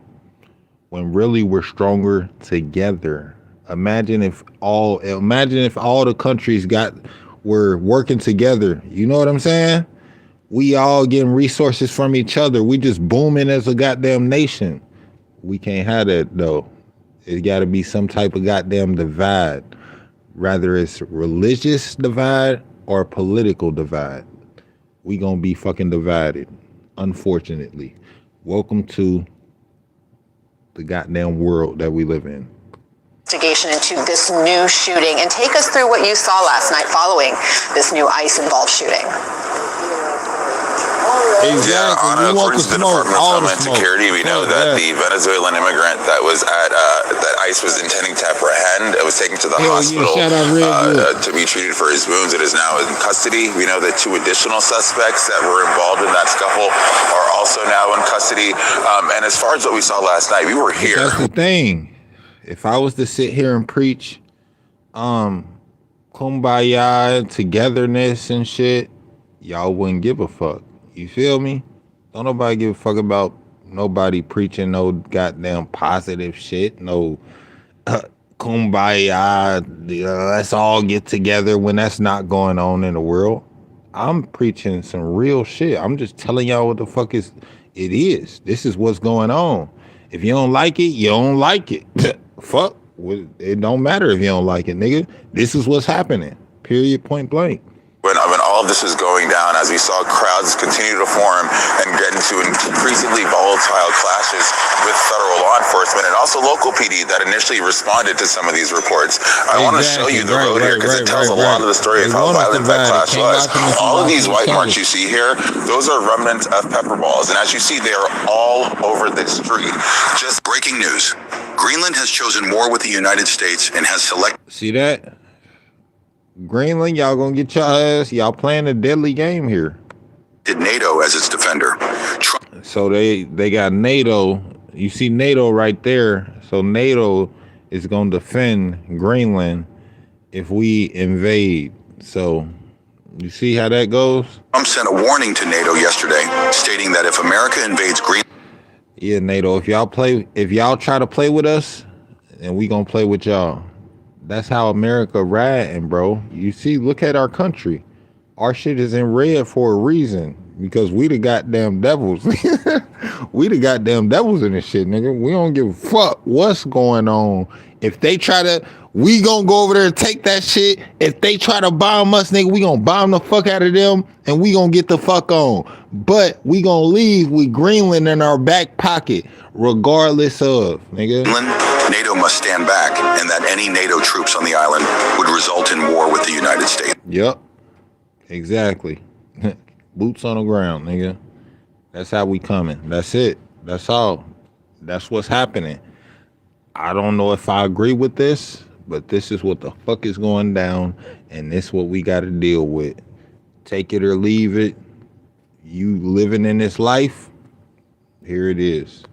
when really we're stronger together. Imagine if all the countries were working together. You know what I'm saying? We all getting resources from each other. We just booming as a goddamn nation. We can't have that though. It got to be some type of goddamn divide, rather it's religious divide or political divide. We gonna be fucking divided, unfortunately. Welcome to the goddamn world that we live in. Investigation into this new shooting, and take us through what you saw last night following this new ICE-involved shooting. According to the Department of Homeland Security, we know that the Venezuelan immigrant that was at that ICE was intending to apprehend was taken to the hospital to be treated for his wounds. It is now in custody. We know that 2 additional suspects that were involved in that scuffle are also now in custody. And as far as what we saw last night, we were here. That's the thing. If I was to sit here and preach kumbaya, togetherness and shit, y'all wouldn't give a fuck. You feel me? Don't nobody give a fuck about nobody preaching no goddamn positive shit. No kumbaya, let's all get together when that's not going on in the world. I'm preaching some real shit. I'm just telling y'all what the fuck it is. This is what's going on. If you don't like it, you don't like it. Fuck. It don't matter if you don't like it, nigga. This is what's happening. Period, point blank. Of an all of this was going down as we saw crowds continue to form and get into increasingly volatile clashes with federal law enforcement and also local PD that initially responded to some of these reports. I want to show you the road here because it tells a lot of the story of how violent that clash was. All of these white marks you see here, those are remnants of pepper balls. And as you see, they are all over the street. Just breaking news. Greenland has chosen war with the United States and has selected... See that? Greenland, y'all gonna get your ass. Y'all playing a deadly game here. NATO as its defender. So they got NATO. You see NATO right there. So NATO is gonna defend Greenland if we invade. So you see how that goes? Trump sent a warning to NATO yesterday, stating that if America invades Greenland... Yeah, NATO, if y'all try to play with us, then we gonna play with y'all. That's how America riding, bro. You see, look at our country. Our shit is in red for a reason. Because we the goddamn devils. We the goddamn devils in this shit, nigga. We don't give a fuck what's going on. If they try to, we gonna go over there and take that shit. If they try to bomb us, nigga, we gonna bomb the fuck out of them and we gonna get the fuck on. But we gonna leave with Greenland in our back pocket, regardless of, nigga. NATO must stand back, and that any NATO troops on the island would result in war with the United States. Yep. Exactly. Boots on the ground, nigga. That's how we coming. That's it. That's all. That's what's happening. I don't know if I agree with this, but this is what the fuck is going down, and this is what we got to deal with. Take it or leave it. You living in this life, here it is.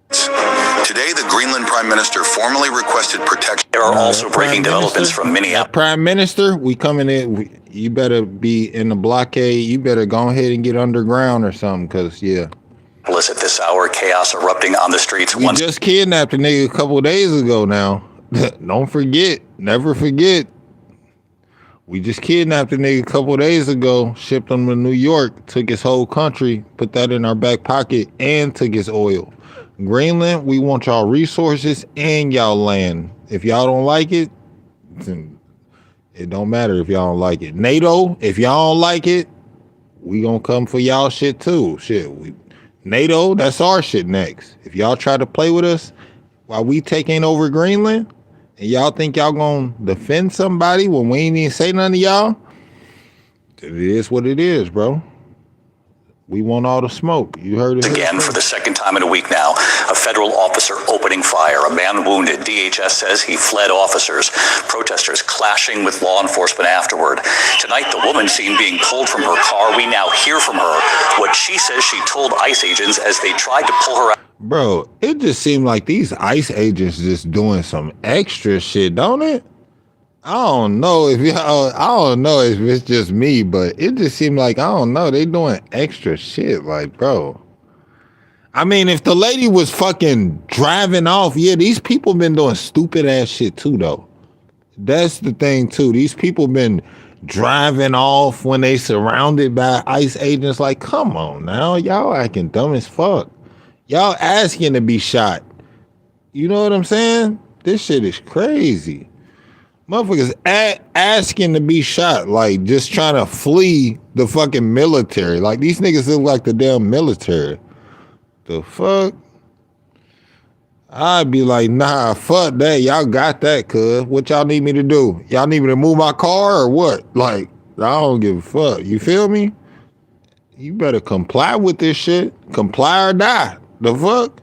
Today, the Greenland Prime Minister formally requested protection. There are also breaking developments from Minneapolis. Prime Minister, we coming in. You better be in the blockade. You better go ahead and get underground or something, because, yeah. At this hour, chaos erupting on the streets. We just kidnapped a nigga a couple of days ago now. Don't forget. Never forget. We just kidnapped a nigga a couple of days ago, shipped him to New York, took his whole country, put that in our back pocket, and took his oil. Greenland, we want y'all resources and y'all land. If y'all don't like it, then it don't matter if y'all don't like it. NATO, if y'all don't like it, we gonna come for y'all shit too. Shit, NATO, that's our shit next. If y'all try to play with us while we taking over Greenland, and y'all think y'all gonna defend somebody when we ain't even say nothing to y'all, it is what it is, bro. We want all the smoke. You heard it again for the second time in a week now. A federal officer opening fire. A man wounded. DHS says he fled officers. Protesters clashing with law enforcement afterward. Tonight, the woman seen being pulled from her car. We now hear from her what she says she told ICE agents as they tried to pull her out. Bro, it just seemed like these ICE agents just doing some extra shit, don't it? I don't know if it's just me, but it just seemed like, I don't know, they doing extra shit. Like, bro, I mean, if the lady was fucking driving off, yeah, these people been doing stupid ass shit too, though. That's the thing too. These people been driving off when they surrounded by ICE agents. Like, come on now, y'all acting dumb as fuck. Y'all asking to be shot. You know what I'm saying? This shit is crazy. Motherfuckers asking to be shot, like just trying to flee the fucking military. Like these niggas look like the damn military. The fuck? I'd be like, nah, fuck that. Y'all got that, cuz. What y'all need me to do? Y'all need me to move my car or what? Like, I don't give a fuck. You feel me? You better comply with this shit. Comply or die. The fuck?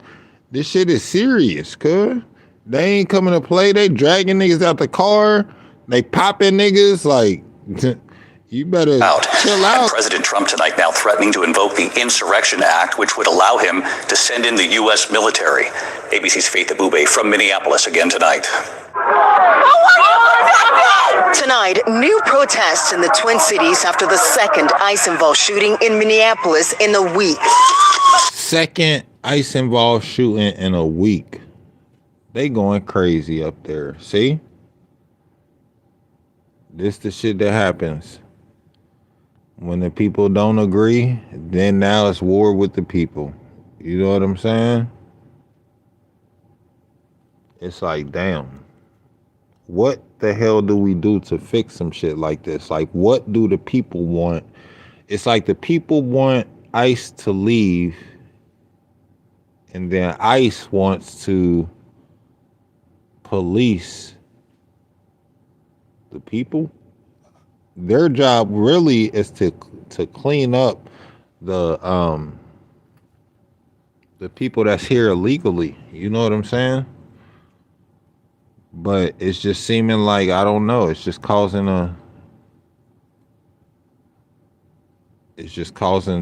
This shit is serious, cuz. They ain't coming to play. They dragging niggas out the car. They popping niggas. Like, you better chill out. And President Trump tonight now threatening to invoke the Insurrection Act, which would allow him to send in the U.S. military. ABC's Faith Abube from Minneapolis again tonight. Tonight, new protests in the Twin Cities after the second ICE-involved shooting in Minneapolis in a week. Second ICE-involved shooting in a week. They going crazy up there. See? This the shit that happens. When the people don't agree, then now it's war with the people. You know what I'm saying? It's like, damn. What the hell do we do to fix some shit like this? Like, what do the people want? It's like the people want ICE to leave, and then ICE wants to police the people. Their job really is to clean up the people that's here illegally. You know what I'm saying? But it's just seeming like, I don't know, it's just causing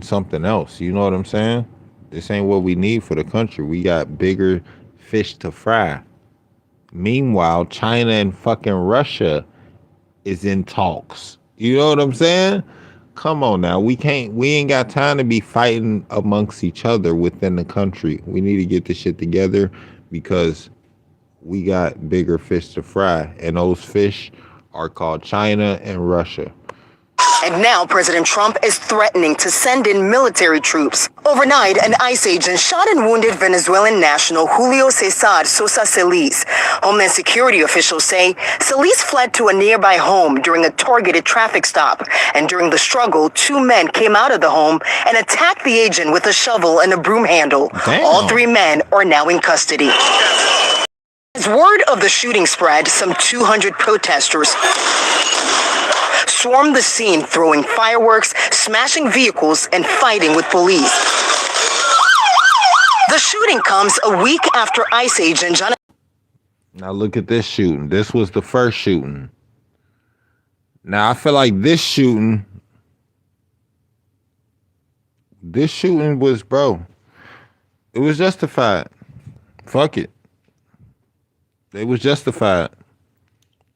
something else. You know what I'm saying? This ain't what we need for the country. We got bigger fish to fry. Meanwhile, China and fucking Russia is in talks. You know what I'm saying? Come on now. We ain't got time to be fighting amongst each other within the country. We need to get this shit together because we got bigger fish to fry. And those fish are called China and Russia. And now President Trump is threatening to send in military troops. Overnight, an ICE agent shot and wounded Venezuelan national Julio Cesar Sosa Celis. Homeland Security officials say Celis fled to a nearby home during a targeted traffic stop. And during the struggle, 2 men came out of the home and attacked the agent with a shovel and a broom handle. Damn. All 3 men are now in custody. As word of the shooting spread, some 200 protesters swarmed the scene, throwing fireworks, smashing vehicles, and fighting with police. The shooting comes a week after ICE agent Jonathan. Now look at this shooting. This was the first shooting. Now I feel like this shooting was, bro, it was justified. Fuck it. They was justified.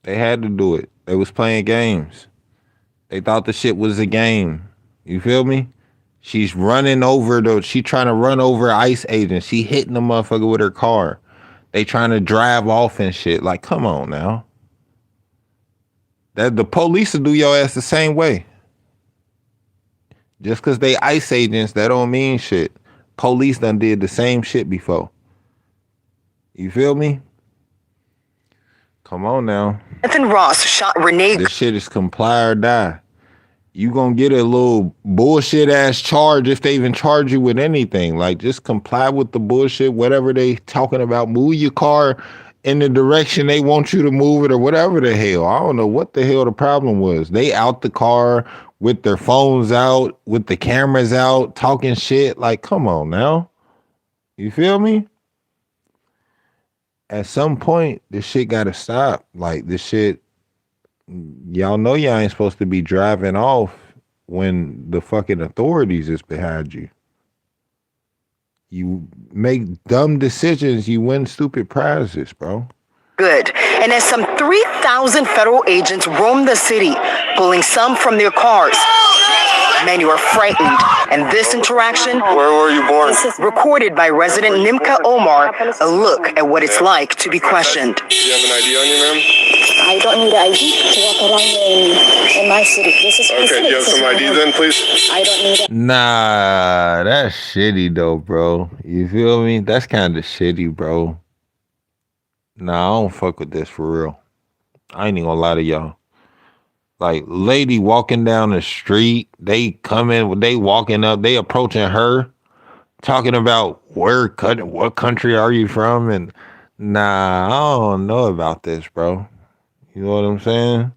They had to do it. They was playing games. They thought the shit was a game. You feel me? She's running over she trying to run over ICE agents. She hitting the motherfucker with her car. They trying to drive off and shit. Like, come on now. That the police will do your ass the same way. Just because they ICE agents, that don't mean shit. Police done did the same shit before. You feel me? Come on now. Jonathan Ross shot Renee. This shit is comply or die. You gonna get a little bullshit ass charge if they even charge you with anything. Like, just comply with the bullshit, whatever they talking about. Move your car in the direction they want you to move it or whatever the hell. I don't know what the hell the problem was. They out the car with their phones out, with the cameras out, talking shit. Like, come on now. You feel me? At some point, this shit gotta stop. Like, this shit, y'all know y'all ain't supposed to be driving off when the fucking authorities is behind you. You make dumb decisions, you win stupid prizes, bro. Good. And as some 3,000 federal agents roam the city, pulling some from their cars. Many were frightened, and this interaction, Where were you born? recorded by resident Nimka Omar, a look at what it's like to be questioned. Do you have an ID on you, ma'am? I don't need ID to walk around in my city. This is Okay, do you have some ID then, please? I don't need it. Nah, that's shitty though, bro. You feel me? That's kind of shitty, bro. Nah, I don't fuck with this for real. I ain't even gonna lie to y'all. Like, lady walking down the street, they walking up, they approaching her, talking about what country are you from? And nah, I don't know about this, bro. You know what I'm saying?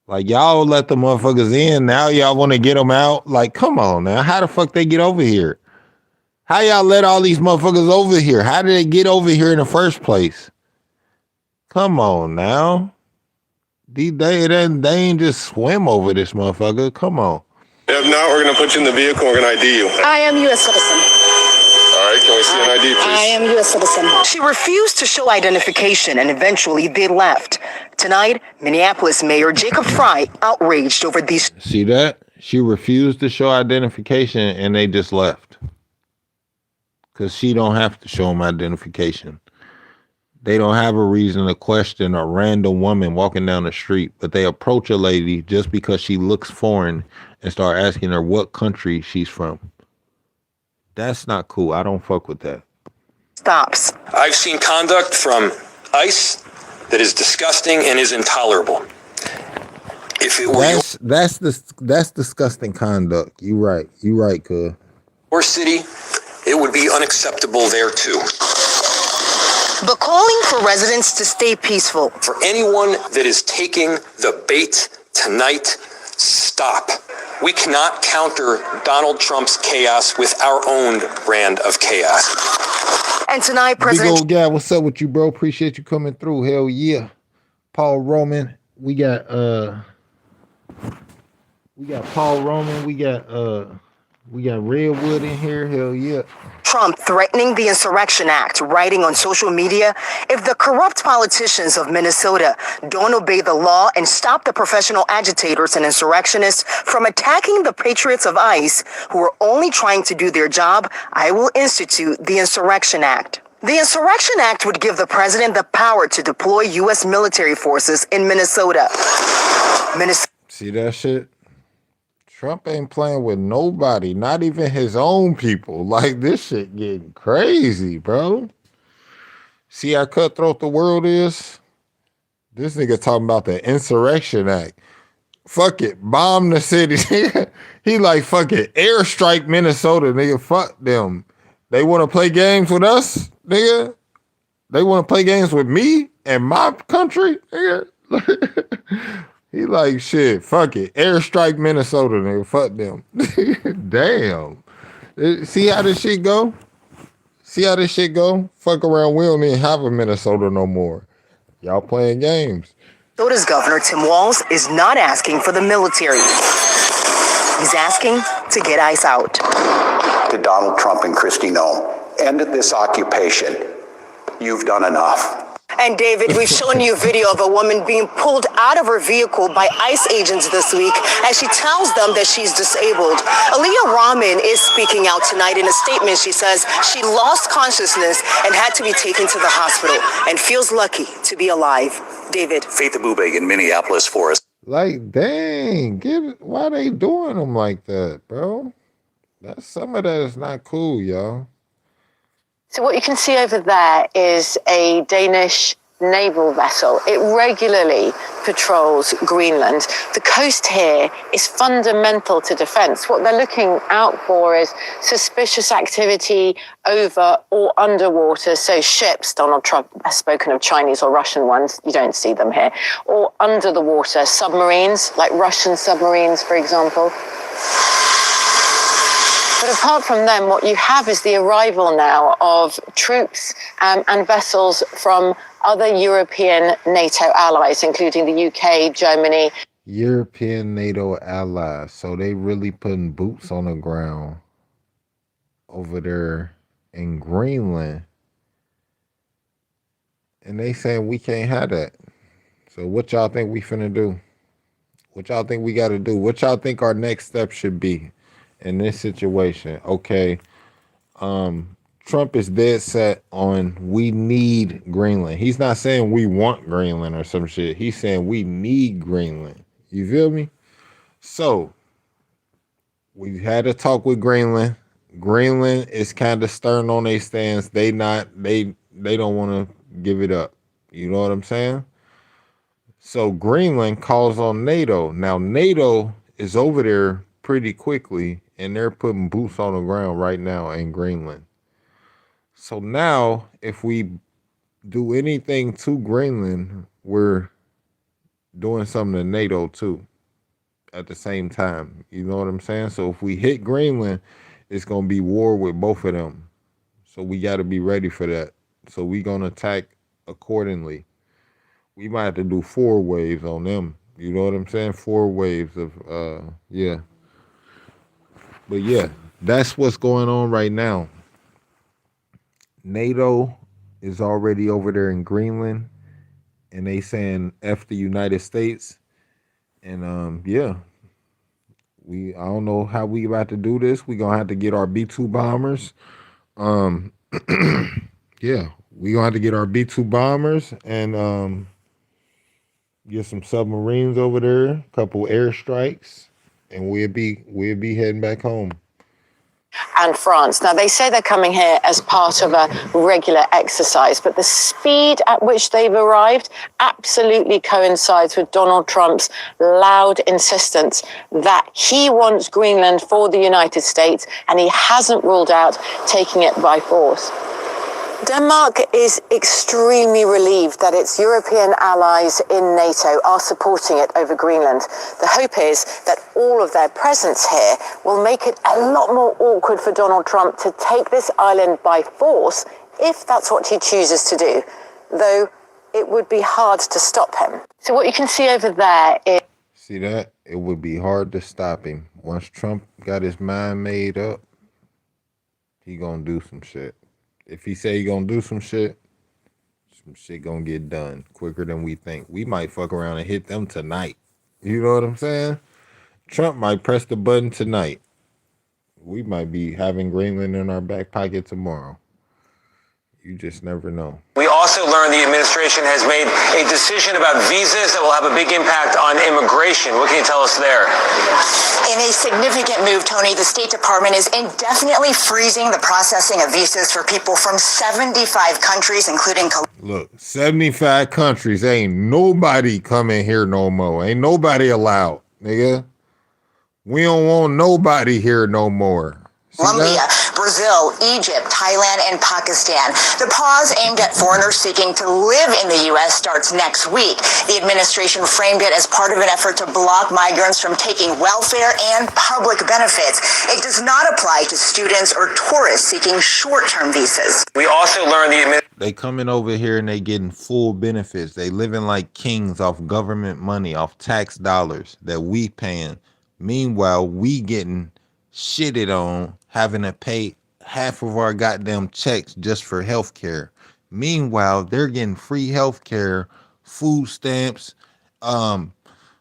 Like, y'all let the motherfuckers in, now y'all want to get them out? Like, come on now, how the fuck they get over here? How y'all let all these motherfuckers over here? How did they get over here in the first place? Come on now. They ain't just swim over this motherfucker. Come on. If not, we're going to put you in the vehicle and we're going to ID you. I am U.S. citizen. All right, can we see an ID, please? I am U.S. citizen. She refused to show identification, and eventually they left. Tonight, Minneapolis Mayor Jacob Frey outraged over these. See that? She refused to show identification, and they just left. Because she don't have to show them identification. They don't have a reason to question a random woman walking down the street, but they approach a lady just because she looks foreign and start asking her what country she's from. That's not cool. I don't fuck with that. Stops. I've seen conduct from ICE that is disgusting and is intolerable. If it were that's disgusting conduct. You right, cuz. your city, it would be unacceptable there too. But calling for residents to stay peaceful. For anyone that is taking the bait tonight, stop. We cannot counter Donald Trump's chaos with our own brand of chaos. And tonight, Big old guy, what's up with you, bro? Appreciate you coming through. Hell yeah. Paul Roman. We got Paul Roman. We got Redwood in here. Hell yeah. Trump threatening the Insurrection Act, writing on social media, if the corrupt politicians of Minnesota don't obey the law and stop the professional agitators and insurrectionists from attacking the patriots of ICE who are only trying to do their job, I will institute the Insurrection Act. The Insurrection Act would give the president the power to deploy U.S. military forces in Minnesota. See that shit? Trump ain't playing with nobody, not even his own people. Like, this shit getting crazy, bro. See how cutthroat the world is? This nigga talking about the Insurrection Act. Fuck it, bomb the city. He like, fuck it, airstrike Minnesota, nigga, fuck them. They want to play games with us, nigga? They want to play games with me and my country, nigga? He like, shit, fuck it. Airstrike Minnesota, nigga. Fuck them. Damn. See how this shit go? Fuck around, we don't even have a Minnesota no more. Y'all playing games. Minnesota's Governor Tim Walz is not asking for the military. He's asking to get ICE out. To Donald Trump and Kristi Noem, end this occupation. You've done enough. And David, we've shown you a video of a woman being pulled out of her vehicle by ICE agents this week as she tells them that she's disabled. Aaliyah Rahman is speaking out tonight. In a statement, she says she lost consciousness and had to be taken to the hospital and feels lucky to be alive. David. Faith Abube in Minneapolis for us. Like, dang, why they doing them like that, bro? Some of that is not cool, y'all. So what you can see over there is a Danish naval vessel. It regularly patrols Greenland. The coast here is fundamental to defense. What they're looking out for is suspicious activity over or underwater. So ships, Donald Trump has spoken of Chinese or Russian ones, you don't see them here, or under the water, submarines, like Russian submarines, for example. But apart from them, what you have is the arrival now of troops and vessels from other European NATO allies, including the UK, Germany. European NATO allies. So they really putting boots on the ground over there in Greenland. And they saying we can't have that. So what y'all think we finna do? What y'all think we got to do? What y'all think our next step should be in this situation? Okay, Trump is dead set on we need Greenland. He's not saying we want Greenland or some shit. He's saying we need Greenland. You feel me? So we had a talk with Greenland. Greenland is kind of stern on their stance. They don't want to give it up. You know what I'm saying? So Greenland calls on NATO. Now NATO is over there pretty quickly, and they're putting boots on the ground right now in Greenland. So now, if we do anything to Greenland, we're doing something to NATO too at the same time. You know what I'm saying? So if we hit Greenland, it's going to be war with both of them. So we got to be ready for that. So we're going to attack accordingly. We might have to do 4 waves on them. You know what I'm saying? 4 waves of, yeah. But yeah, that's what's going on right now. NATO is already over there in Greenland, and they saying F the United States. And yeah, I don't know how we about to do this. We're gonna have to get our B-2 bombers. Yeah, we're gonna have to get our B-2 bombers and get some submarines over there, a couple airstrikes, and we'll be heading back home. and France. Now, they say they're coming here as part of a regular exercise, but the speed at which they've arrived absolutely coincides with Donald Trump's loud insistence that he wants Greenland for the United States, and he hasn't ruled out taking it by force. Denmark is extremely relieved that its European allies in NATO are supporting it over Greenland. The hope is that all of their presence here will make it a lot more awkward for Donald Trump to take this island by force, if that's what he chooses to do, though it would be hard to stop him. So what you can see over there is... See that? It would be hard to stop him. Once Trump got his mind made up, he gonna do some shit. If he say he gonna do some shit gonna get done quicker than we think. We might fuck around and hit them tonight. You know what I'm saying? Trump might press the button tonight. We might be having Greenland in our back pocket tomorrow. You just never know. We also learned the administration has made a decision about visas that will have a big impact on immigration. What can you tell us there? In a significant move, Tony, the State Department is indefinitely freezing the processing of visas for people from 75 countries, including... Look, 75 countries. Ain't nobody coming here no more. Ain't nobody allowed, nigga. We don't want nobody here no more. Colombia, Brazil, Egypt, Thailand, and Pakistan. The pause aimed at foreigners seeking to live in the U.S. starts next week. The administration framed it as part of an effort to block migrants from taking welfare and public benefits. It does not apply to students or tourists seeking short-term visas. We also learned they coming over here and they getting full benefits. They living like kings off government money, off tax dollars that we paying. Meanwhile, we getting shitted on, having to pay half of our goddamn checks just for health care. Meanwhile, they're getting free health care, food stamps,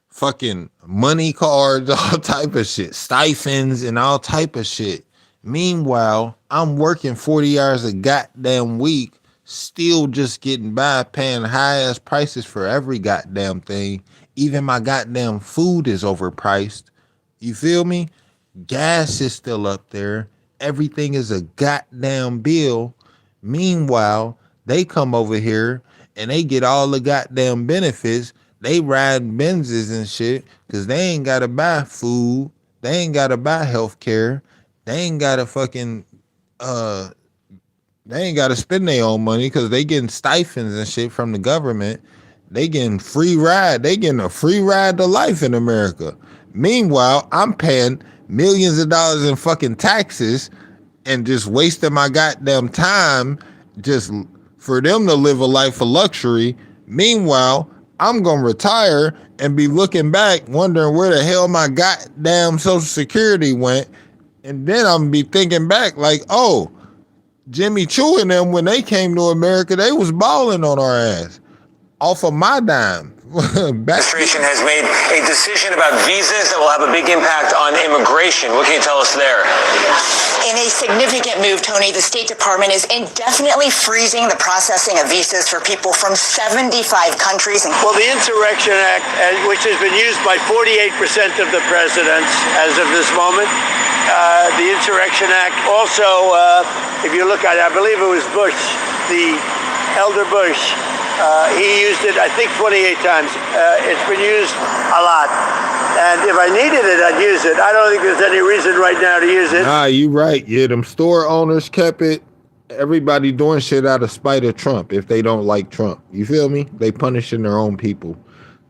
fucking money cards, all type of shit, stipends and all type of shit. Meanwhile, I'm working 40 hours a goddamn week, still just getting by, paying high ass prices for every goddamn thing. Even my goddamn food is overpriced. You feel me? Gas is still up there. Everything is a goddamn bill. Meanwhile, they come over here and they get all the goddamn benefits. They ride Benzes and shit because they ain't got to buy food. They ain't got to buy health care. They ain't got to fucking, they ain't got to spend their own money because they getting stipends and shit from the government. They getting free ride. They getting a free ride to life in America. Meanwhile, I'm paying millions of dollars in fucking taxes and just wasting my goddamn time just for them to live a life of luxury. Meanwhile, I'm gonna retire and be looking back wondering where the hell my goddamn Social Security went. And then I'm gonna be thinking back like, oh, Jimmy Choo and them, when they came to America, they was balling on our ass off of my dime. The administration has made a decision about visas that will have a big impact on immigration. What can you tell us there? In a significant move, Tony, the State Department is indefinitely freezing the processing of visas for people from 75 countries. Well, the Insurrection Act, which has been used by 48% of the presidents as of this moment, the Insurrection Act also, if you look at it, I believe it was Bush, the elder Bush, he used it, I think, 28 times. It's been used a lot. And if I needed it, I'd use it. I don't think there's any reason right now to use it. Nah, you right. Yeah, them store owners kept it. Everybody doing shit out of spite of Trump if they don't like Trump. You feel me? They punishing their own people.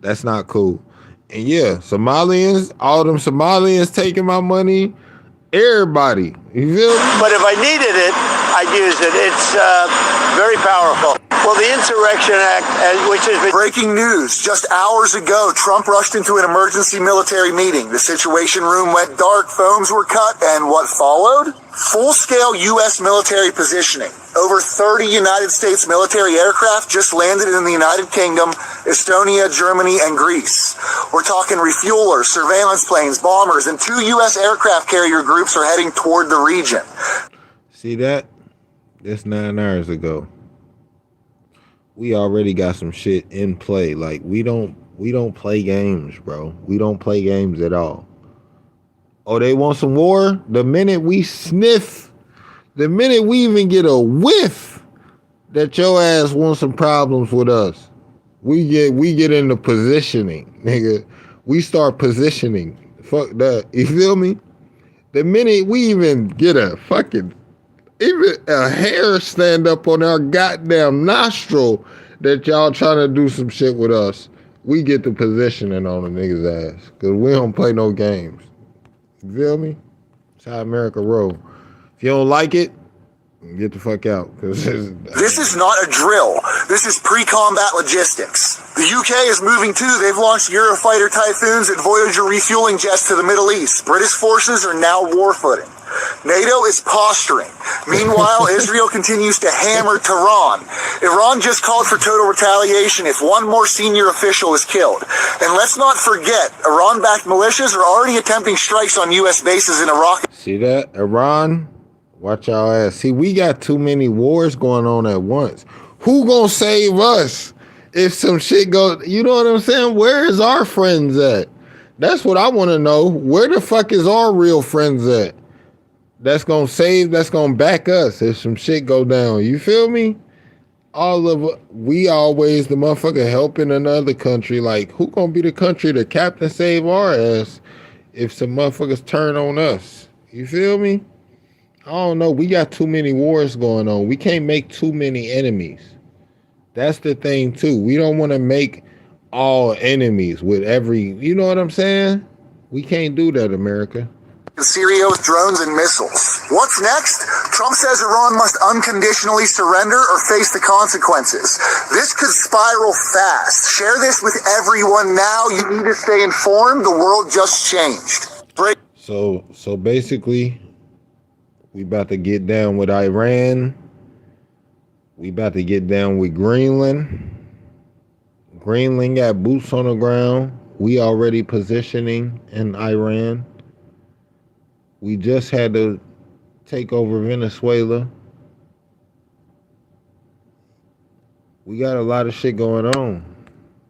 That's not cool. And yeah, Somalians, all them Somalians taking my money. Everybody. You feel me? But if I needed it, I'd use it. It's very powerful. Well, the Insurrection Act, which has been... Breaking news. Just hours ago, Trump rushed into an emergency military meeting. The Situation Room went dark, phones were cut, and what followed? Full-scale U.S. military positioning. Over 30 United States military aircraft just landed in the United Kingdom, Estonia, Germany, and Greece. We're talking refuelers, surveillance planes, bombers, and 2 U.S. aircraft carrier groups are heading toward the region. See that? That's 9 hours ago. We already got some shit in play. Like we don't play games, bro. We don't play games at all. Oh, they want some war? The minute we sniff, the minute we even get a whiff that your ass wants some problems with us, we get into positioning, nigga. We start positioning. Fuck that. You feel me? The minute we even get a fucking, even a hair stand up on our goddamn nostril that y'all trying to do some shit with us, we get the positioning on a nigga's ass. Because we don't play no games. You feel me? That's how America roll. If you don't like it, get the fuck out. This is not a drill. This is pre-combat logistics. The UK is moving too. They've launched Eurofighter Typhoons and Voyager refueling jets to the Middle East. British forces are now warfooting. NATO is posturing. Meanwhile, Israel continues to hammer Tehran. Iran just called for total retaliation if one more senior official is killed. And let's not forget, Iran-backed militias are already attempting strikes on U.S. bases in Iraq. See that? Iran? Watch y'all ass. See, we got too many wars going on at once. Who gonna save us if some shit goes? You know what I'm saying? Where is our friends at? That's what I want to know. Where the fuck is our real friends at? That's gonna save, that's gonna back us if some shit go down. You feel me? We always the motherfucker helping another country. Like, who gonna be the country to captain save our ass if some motherfuckers turn on us? You feel me? I don't know. We got too many wars going on. We can't make too many enemies. That's the thing too. We don't want to make all enemies with every, you know what I'm saying? We can't do that, America. Syria with drones and missiles. What's next? Trump says Iran must unconditionally surrender or face the consequences. This could spiral fast. Share this with everyone now. You need to stay informed. The world just changed. So basically, we about to get down with Iran. We about to get down with Greenland. Greenland got boots on the ground. We already positioning in Iran. We just had to take over Venezuela. We got a lot of shit going on.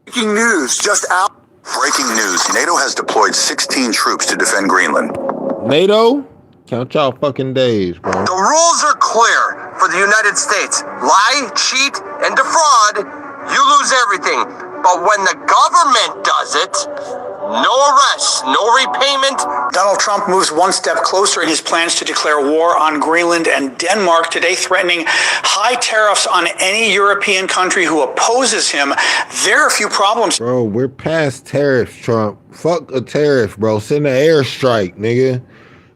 Breaking news just out. Breaking news. NATO has deployed 16 troops to defend Greenland. NATO? Count y'all fucking days, bro. The rules are clear for the United States. Lie, cheat, and defraud, you lose everything. But when the government does it, no arrests, no repayment. Donald Trump moves one step closer in his plans to declare war on Greenland and Denmark, today threatening high tariffs on any European country who opposes him. There are a few problems. Bro, we're past tariffs, Trump. Fuck a tariff, bro. Send an airstrike, nigga.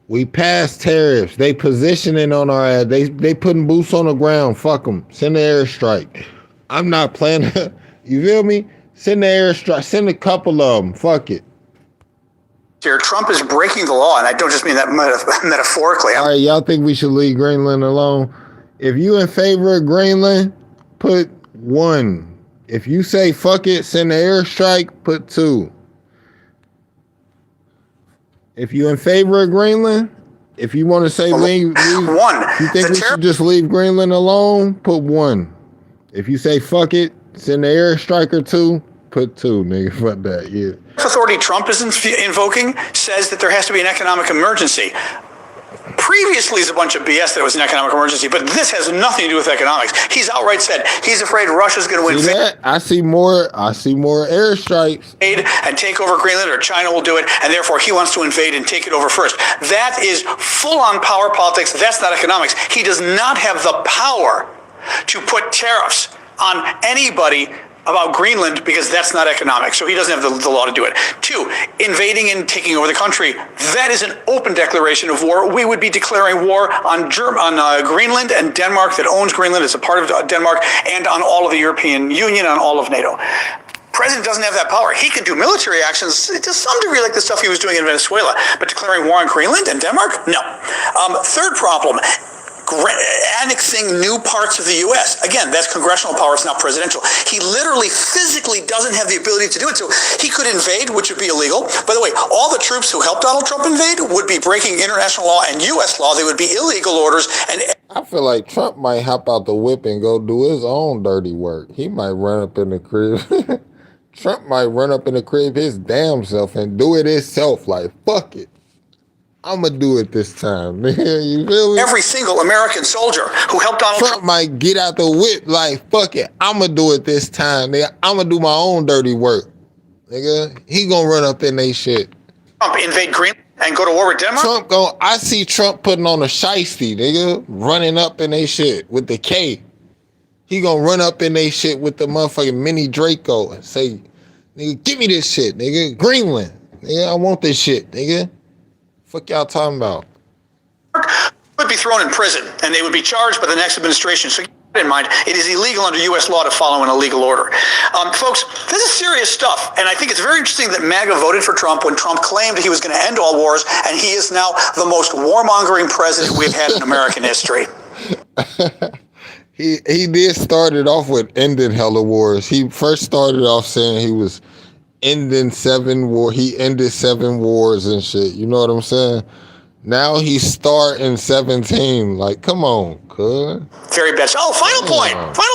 We passed tariffs. They positioning on our ass. They putting boots on the ground. Fuck them. Send an airstrike. I'm not playing. You feel me? Send the airstrike. Send a couple of them. Fuck it. Here, Trump is breaking the law, and I don't just mean that metaphorically. All right, y'all think we should leave Greenland alone? If you in favor of Greenland, put 1. If you say fuck it, send the airstrike, put 2. If you in favor of Greenland, if you want to say leave 1. You think we should just leave Greenland alone, put 1. If you say fuck it, send the airstrike or 2, put 2, nigga. Fuck that, yeah. Authority Trump is invoking says that there has to be an economic emergency. Previously, it's a bunch of BS that it was an economic emergency, but this has nothing to do with economics. He's outright said he's afraid Russia's going to invade. I see more airstrikes. And take over Greenland, or China will do it, and therefore he wants to invade and take it over first. That is full-on power politics. That's not economics. He does not have the power to put tariffs on anybody about Greenland, because that's not economic. So he doesn't have the law to do it. 2, invading and taking over the country. That is an open declaration of war. We would be declaring war on Greenland and Denmark, that owns Greenland as a part of Denmark, and on all of the European Union, on all of NATO. President doesn't have that power. He can do military actions to some degree, like the stuff he was doing in Venezuela, but declaring war on Greenland and Denmark? No. Third problem, annexing new parts of the U.S. Again, that's congressional power. It's not presidential. He literally physically doesn't have the ability to do it. So he could invade, which would be illegal. By the way, all the troops who helped Donald Trump invade would be breaking international law and U.S. law. They would be illegal orders. And I feel like Trump might hop out the whip and go do his own dirty work. He might run up in the crib. Trump might run up in the crib his damn self and do it himself. Like, fuck it. I'ma do it this time. You feel me? Every single American soldier who helped Donald Trump might get out the whip like, fuck it, I'ma do it this time, nigga. I'ma do my own dirty work, nigga. He gonna run up in they shit. Trump invade Greenland and go to war with Denmark? I see Trump putting on a shiesty, nigga, running up in they shit with the K. He gonna run up in they shit with the motherfucking mini Draco and say, nigga, give me this shit, nigga. Greenland. Nigga, I want this shit, nigga. Fuck y'all talking about? Would be thrown in prison, and they would be charged by the next administration. So keep that in mind, it is illegal under U.S. law to follow an illegal order. Folks, this is serious stuff, and I think it's very interesting that MAGA voted for Trump when Trump claimed he was going to end all wars, and he is now the most warmongering president we've had in American history. He did start it off with ending hella wars. He first started off saying he was ending 7 wars. He ended 7 wars and shit. You know what I'm saying? Now he's starting 17. Like, come on, cuz. Very bad. Oh, final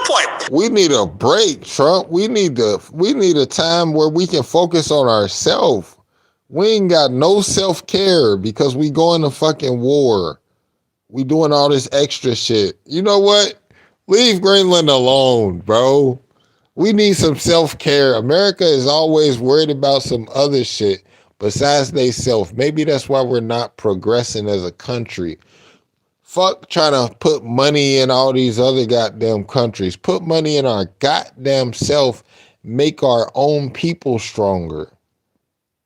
point. We need a break, Trump. We need a time where we can focus on ourselves. We ain't got no self-care because we going to fucking war. We doing all this extra shit. You know what? Leave Greenland alone, bro. We need some self-care. America is always worried about some other shit besides they self. Maybe that's why we're not progressing as a country. Fuck trying to put money in all these other goddamn countries. Put money in our goddamn self. Make our own people stronger.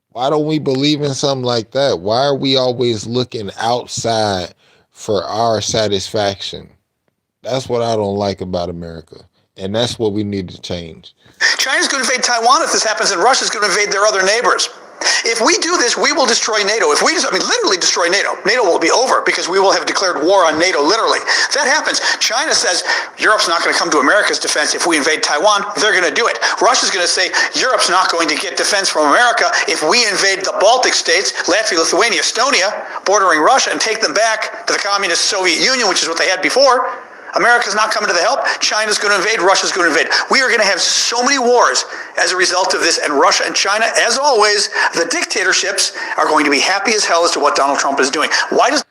Why don't we believe in something like that? Why are we always looking outside for our satisfaction? That's what I don't like about America. And that's what we need to change. China's going to invade Taiwan if this happens, and Russia's going to invade their other neighbors. If we do this, we will destroy NATO. If we literally destroy NATO, NATO will be over because we will have declared war on NATO, literally. If that happens, China says Europe's not going to come to America's defense if we invade Taiwan. They're going to do it. Russia's going to say Europe's not going to get defense from America if we invade the Baltic states, Latvia, Lithuania, Estonia, bordering Russia, and take them back to the communist Soviet Union, which is what they had before. America's not coming to the help. China's going to invade. Russia's going to invade. We are going to have so many wars as a result of this. And Russia and China, as always, the dictatorships are going to be happy as hell as to what Donald Trump is doing. Why does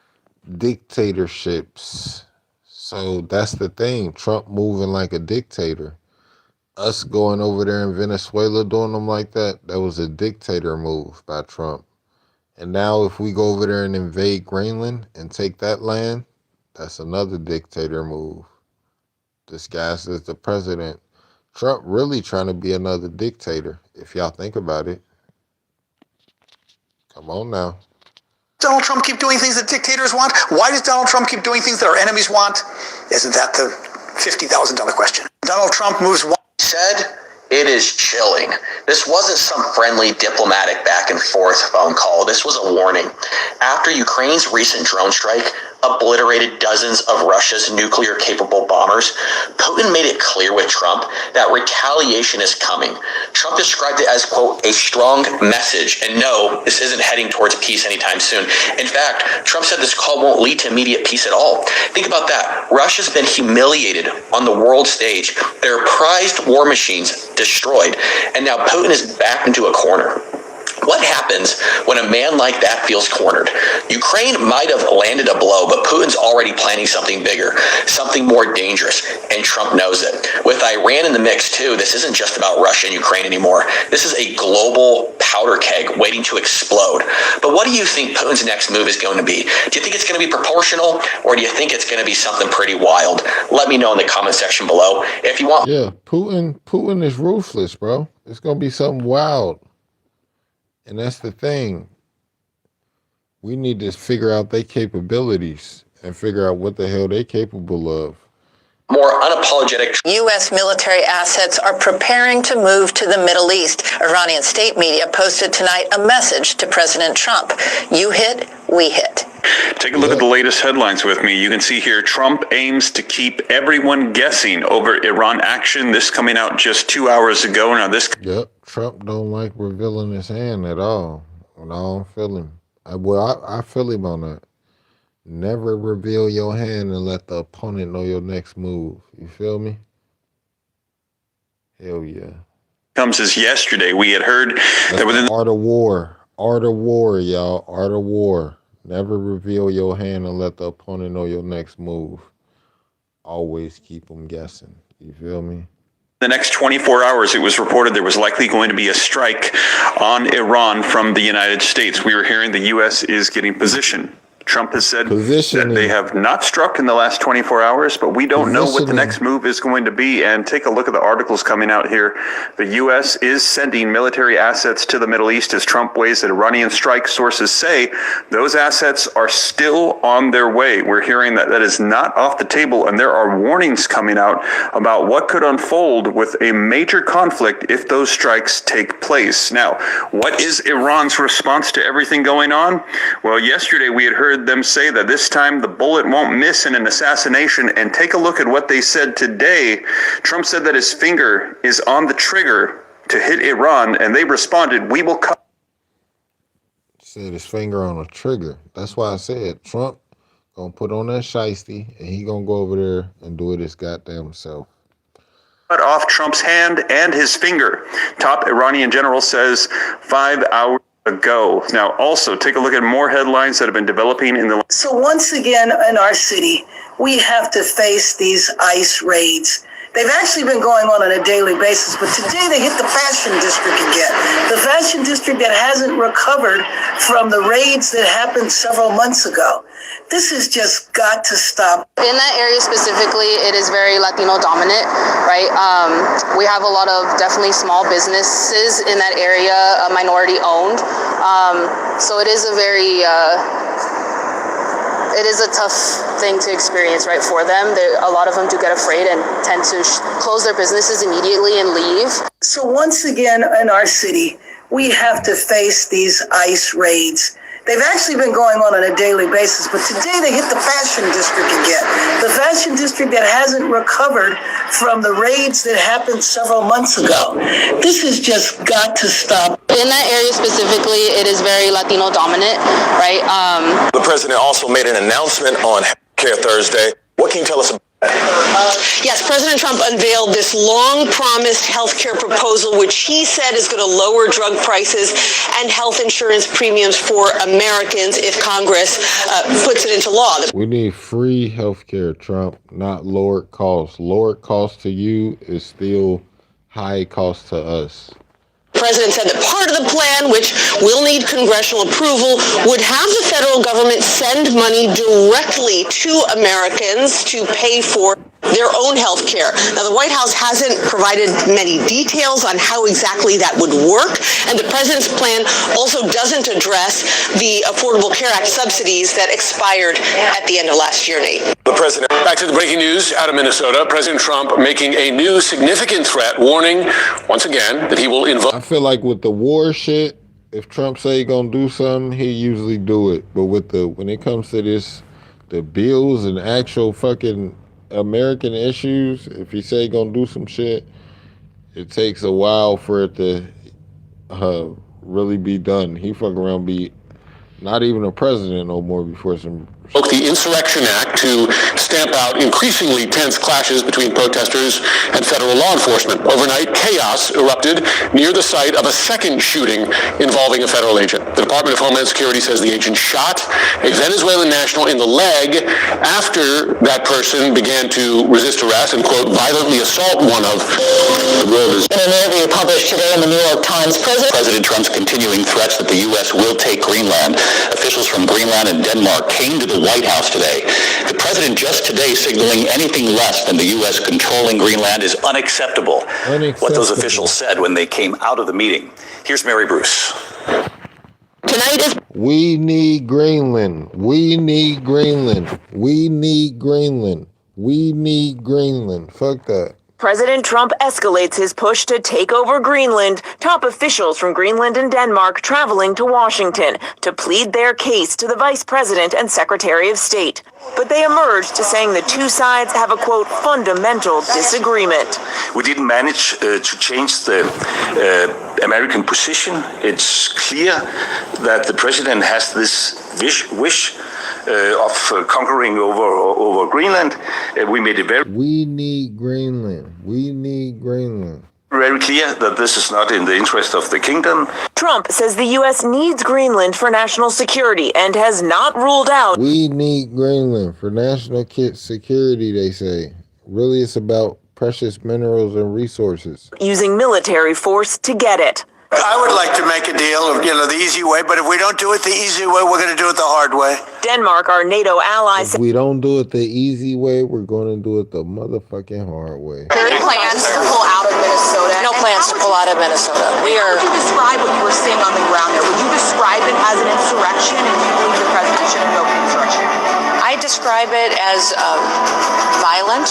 dictatorships? So that's the thing. Trump moving like a dictator. Us going over there in Venezuela doing them like that, that was a dictator move by Trump. And now if we go over there and invade Greenland and take that land, that's another dictator move. Disguised as the president. Trump really trying to be another dictator, if y'all think about it. Come on now. Donald Trump keep doing things that dictators want? Why does Donald Trump keep doing things that our enemies want? Isn't that the $50,000 question? Donald Trump moves one. Said it is chilling. This wasn't some friendly diplomatic back and forth phone call. This was a warning. After Ukraine's recent drone strike obliterated dozens of Russia's nuclear-capable bombers, Putin made it clear with Trump that retaliation is coming. Trump described it as, quote, a strong message. And no, this isn't heading towards peace anytime soon. In fact, Trump said this call won't lead to immediate peace at all. Think about that. Russia's been humiliated on the world stage. Their prized war machines destroyed. And now Putin is backed into a corner. What happens when a man like that feels cornered? Ukraine might have landed a blow, but Putin's already planning something bigger, something more dangerous, and Trump knows it. With Iran in the mix, too, this isn't just about Russia and Ukraine anymore. This is a global powder keg waiting to explode. But what do you think Putin's next move is going to be? Do you think it's going to be proportional, or do you think it's going to be something pretty wild? Let me know in the comment section below. If you want... Yeah, Putin is ruthless, bro. It's going to be something wild. And that's the thing. We need to figure out their capabilities and figure out what the hell they're capable of. More unapologetic. U.S. military assets are preparing to move to the Middle East. Iranian state media posted tonight a message to President Trump. You hit, we hit. Take a look at the latest headlines with me. You can see here, Trump aims to keep everyone guessing over Iran action. This coming out just 2 hours ago. Now this... Yep, Trump don't like revealing his hand at all. And I don't feel him. I feel him on that. Never reveal your hand and let the opponent know your next move. You feel me? Hell yeah. Comes as yesterday. We had heard that within... Art of war. Art of war, y'all. Art of war. Never reveal your hand and let the opponent know your next move. Always keep them guessing. You feel me? The next 24 hours, it was reported there was likely going to be a strike on Iran from the United States. We were hearing the U.S. is getting positioned. Trump has said that they have not struck in the last 24 hours, but we don't know what the next move is going to be. And take a look at the articles coming out here. The U.S. is sending military assets to the Middle East as Trump weighs an Iranian strike. Sources say those assets are still on their way. We're hearing that that is not off the table, and there are warnings coming out about what could unfold with a major conflict if those strikes take place. Now, what is Iran's response to everything going on? Well, yesterday we had heard them say that this time the bullet won't miss in an assassination, and take a look at what they said today. Trump said that his finger is on the trigger to hit Iran, and they responded, "We will cut." Said his finger on a trigger. That's why I said Trump gonna put on that shiesty, and he gonna go over there and do it his goddamn self. Cut off Trump's hand and his finger. Top Iranian general says 5 hours ago. Now, also, take a look at more headlines that have been developing in the... So once again, in our city, we have to face these ICE raids. They've actually been going on a daily basis, but today they hit the fashion district again. The fashion district that hasn't recovered from the raids that happened several months ago. This has just got to stop. In that area specifically, it is very Latino dominant, right? We have a lot of definitely small businesses in that area, minority owned. So it is a very, it is a tough thing to experience, right, for them. A lot of them do get afraid and tend to close their businesses immediately and leave. So once again, in our city, we have to face these ICE raids. They've actually been going on a daily basis, but today they hit the fashion district again. The fashion district that hasn't recovered from the raids that happened several months ago. This has just got to stop. In that area specifically, it is very Latino dominant, right? The president also made an announcement on Healthcare Thursday. What can you tell us about that? Yes, President Trump unveiled this long-promised health care proposal, which he said is going to lower drug prices and health insurance premiums for Americans if Congress puts it into law. We need free health care, Trump, not lowered costs. Lowered cost to you is still high cost to us. The president said that part of the plan, which will need congressional approval, would have the federal government send money directly to Americans to pay for their own health care. Now, the White House hasn't provided many details on how exactly that would work, and the president's plan also doesn't address the Affordable Care Act subsidies that expired at the end of last year, Nate. The president. Back to the breaking news out of Minnesota. President Trump making a new significant threat, warning once again that he will invoke. I feel like with the war shit, if Trump say he gonna do something, he usually do it. But with when it comes to this, the bills and actual fucking American issues, if he say he gonna do some shit, it takes a while for it to really be done. He fuck around be not even a president no more before some... The Insurrection Act to stamp out increasingly tense clashes between protesters and federal law enforcement. Overnight, chaos erupted near the site of a second shooting involving a federal agent. The Department of Homeland Security says the agent shot a Venezuelan national in the leg after that person began to resist arrest and, quote, violently assault one of the world. In an interview published today in the New York Times, President Trump's continuing threats that the U.S. will take Greenland. Officials from Greenland and Denmark came to the White House today. The president just today signaling anything less than the U.S. controlling Greenland is unacceptable. What those officials said when they came out of the meeting. Here's Mary Bruce. We need Greenland. We need Greenland. We need Greenland. We need Greenland. Fuck that. President Trump escalates his push to take over Greenland, top officials from Greenland and Denmark traveling to Washington to plead their case to the Vice President and Secretary of State. But they emerged to saying the two sides have a, quote, fundamental disagreement. We didn't manage to change the American position. It's clear that the president has this wish of conquering over Greenland. We made it very... We need Greenland. We need Greenland. Very clear that this is not in the interest of the kingdom. Trump says the U.S. needs Greenland for national security and has not ruled out. We need Greenland for national security, they say. Really, it's about precious minerals and resources. Using military force to get it. I would like to make a deal of, the easy way, but if we don't do it the easy way, we're going to do it the hard way. Denmark, our NATO allies. If we don't do it the easy way, we're going to do it the motherfucking hard way. Any plans to pull out of Minnesota? No plans to pull out of Minnesota. How would you describe what you were seeing on the ground there? Would you describe it as an insurrection, and do you believe the president should invoke an insurrection? I describe it as violent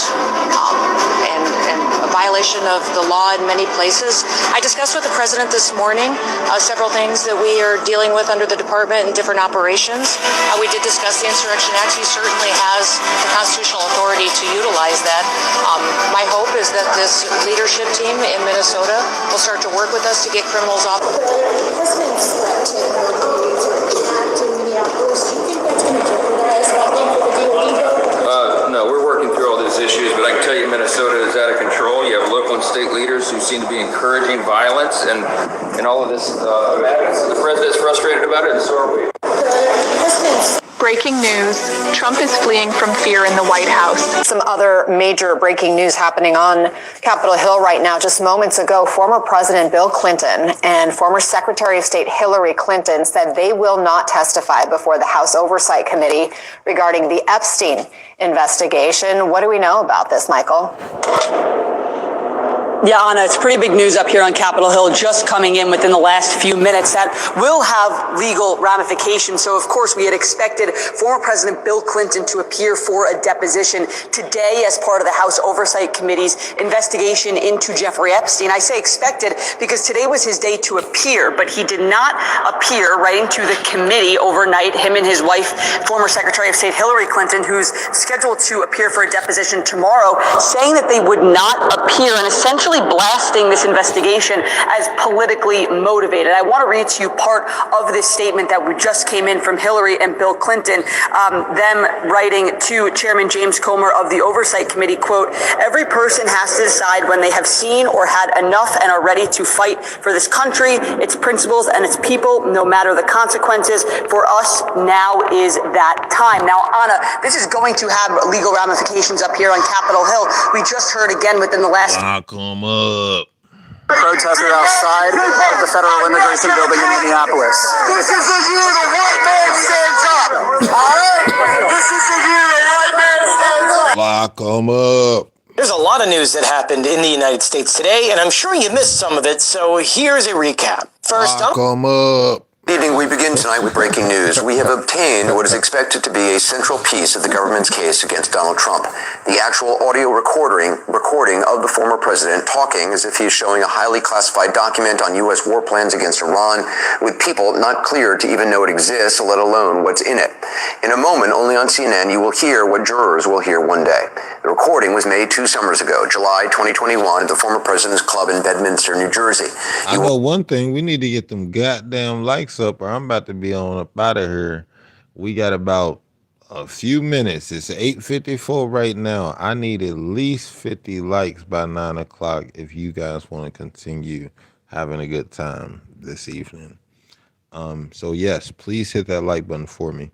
and a violation of the law in many places. I discussed with the president this morning several things that we are dealing with under the department and different operations. We did discuss the Insurrection Act. He certainly has the constitutional authority to utilize that. My hope is that this leadership team in Minnesota will start to work with us to get criminals off. The president's threat to act in Minneapolis, do you think that's going to jeopardize anything for the DOD? No, we're working through all these issues, but I can tell you Minnesota is out of control. You have local and state leaders who seem to be encouraging violence and all of this madness. The president's frustrated about it, and so are we. Breaking news, Trump is fleeing from fear in the White House. Some other major breaking news happening on Capitol Hill right now. Just moments ago, former President Bill Clinton and former Secretary of State Hillary Clinton said they will not testify before the House Oversight Committee regarding the Epstein investigation. What do we know about this, Michael? Yeah, Anna, it's pretty big news up here on Capitol Hill, just coming in within the last few minutes that will have legal ramifications. So, of course, we had expected former President Bill Clinton to appear for a deposition today as part of the House Oversight Committee's investigation into Jeffrey Epstein. I say expected because today was his day to appear, but he did not appear right into the committee overnight. Him and his wife, former Secretary of State Hillary Clinton, who's scheduled to appear for a deposition tomorrow, saying that they would not appear and essentially blasting this investigation as politically motivated. I want to read to you part of this statement that just came in from Hillary and Bill Clinton, them writing to Chairman James Comer of the Oversight Committee, quote, "Every person has to decide when they have seen or had enough and are ready to fight for this country, its principles, and its people, no matter the consequences. For us, now is that time." Now, Anna, this is going to have legal ramifications up here on Capitol Hill. We just heard again within the last... Up. Protesters outside of the Federal Immigration Building in Minneapolis. This is the year the white man stands up. All right? This is the year the white man stands up. Lock 'em up. There's a lot of news that happened in the United States today, and I'm sure you missed some of it, so here's a recap. First up. Lock 'em up. Good evening. We begin tonight with breaking news. We have obtained what is expected to be a central piece of the government's case against Donald Trump. The actual audio recording of the former president talking as if he is showing a highly classified document on U.S. war plans against Iran with people not cleared to even know it exists, let alone what's in it. In a moment, only on CNN, you will hear what jurors will hear one day. The recording was made 2 summers ago, July 2021, at the former president's club in Bedminster, New Jersey. I know one thing. We need to get them goddamn likes up, or I'm about to be on up out of here. We got about a few minutes. It's 8:54 right now. I need at least 50 likes by 9 o'clock if you guys want to continue having a good time this evening. So yes, please hit that like button for me.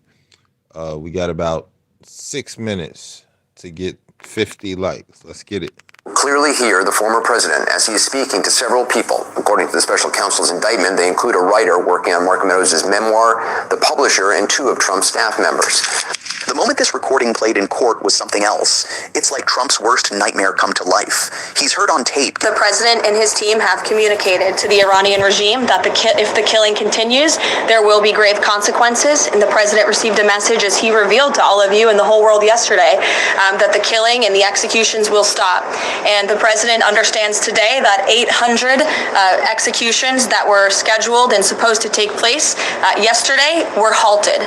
We got about 6 minutes to get 50 likes. Let's get it. Clearly hear the former president as he is speaking to several people. According to the special counsel's indictment, they include a writer working on Mark Meadows' memoir, the publisher, and 2 of Trump's staff members. The moment this recording played in court was something else. It's like Trump's worst nightmare come to life. He's heard on tape. The president and his team have communicated to the Iranian regime that if the killing continues, there will be grave consequences. And the president received a message, as he revealed to all of you and the whole world yesterday, that the killing and the executions will stop. And the president understands today that 800 executions that were scheduled and supposed to take place yesterday were halted.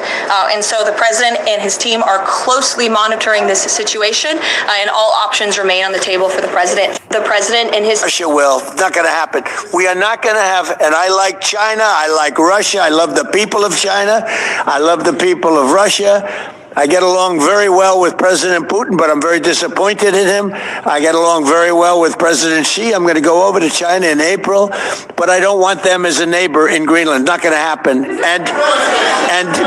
And so the president and his team are closely monitoring this situation, and all options remain on the table for the president. The president and his... Russia will. It's not going to happen. We are not going to have, and I like China, I like Russia, I love the people of China, I love the people of Russia. I get along very well with President Putin, but I'm very disappointed in him. I get along very well with President Xi. I'm going to go over to China in April, but I don't want them as a neighbor in Greenland. Not going to happen. And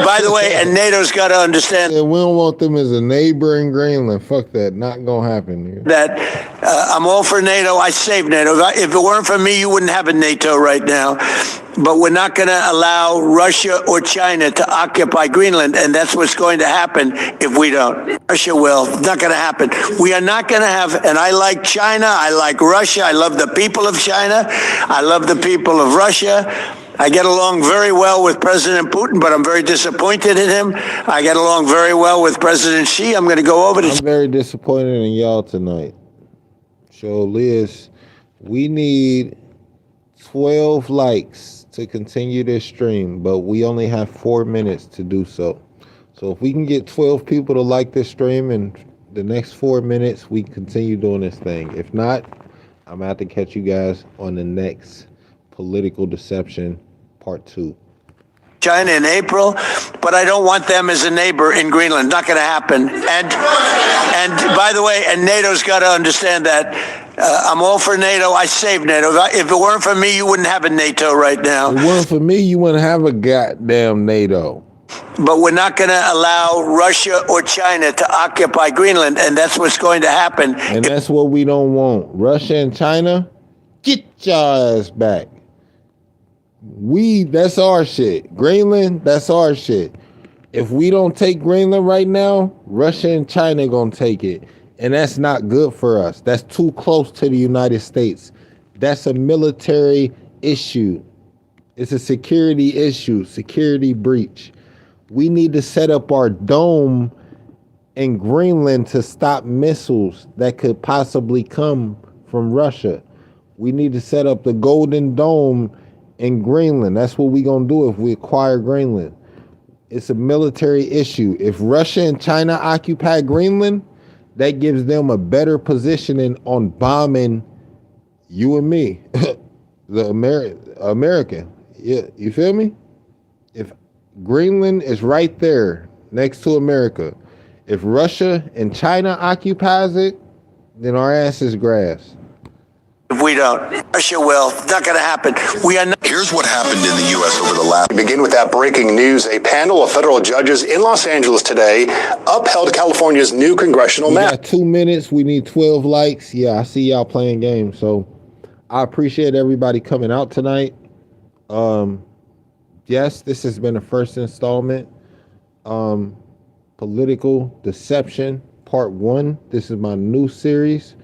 by the way, and NATO's got to understand. Yeah, we don't want them as a neighbor in Greenland. Fuck that. Not gonna happen here. That I'm all for NATO. I saved NATO. If it weren't for me, you wouldn't have a NATO right now. But we're not going to allow Russia or China to occupy Greenland, and that's what's going to happen if we don't. Russia will. It's not going to happen. We are not going to have, and I like China, I like Russia, I love the people of China, I love the people of Russia. I get along very well with President Putin, but I'm very disappointed in him. I get along very well with President Xi. I'm going to go over to... I'm very disappointed in y'all tonight. So, Liz, we need 12 likes to continue this stream, but we only have 4 minutes to do so. So if we can get 12 people to like this stream in the next 4 minutes, we continue doing this thing. If not, I'm gonna have to catch you guys on the next Political Deception Part 2. China in April, but I don't want them as a neighbor in Greenland. Not going to happen. And by the way, and NATO's got to understand that I'm all for NATO. I saved NATO. If it weren't for me, you wouldn't have a NATO right now. If it weren't for me, you wouldn't have a goddamn NATO. But we're not going to allow Russia or China to occupy Greenland, and that's what's going to happen. And that's what we don't want. Russia and China, get your ass back. That's our shit. Greenland, that's our shit. If we don't take Greenland right now, Russia and China gonna take it. And that's not good for us. That's too close to the United States. That's a military issue. It's a security issue, security breach. We need to set up our dome in Greenland to stop missiles that could possibly come from Russia. We need to set up the Golden Dome in Greenland. That's what we're going to do if we acquire Greenland. It's a military issue. If Russia and China occupy Greenland, that gives them a better positioning on bombing you and me, the American. Yeah, you feel me? If Greenland is right there next to America, if Russia and China occupies it, then our ass is grass. If we don't, Russia will. It's not going to happen. We are not. Here's what happened in the U.S. over the last. We begin with that breaking news. A panel of federal judges in Los Angeles today upheld California's new congressional map. We got 2 minutes. We need 12 likes. Yeah, I see y'all playing games. So I appreciate everybody coming out tonight. Yes, this has been the first installment. Political Deception Part 1. This is my new series.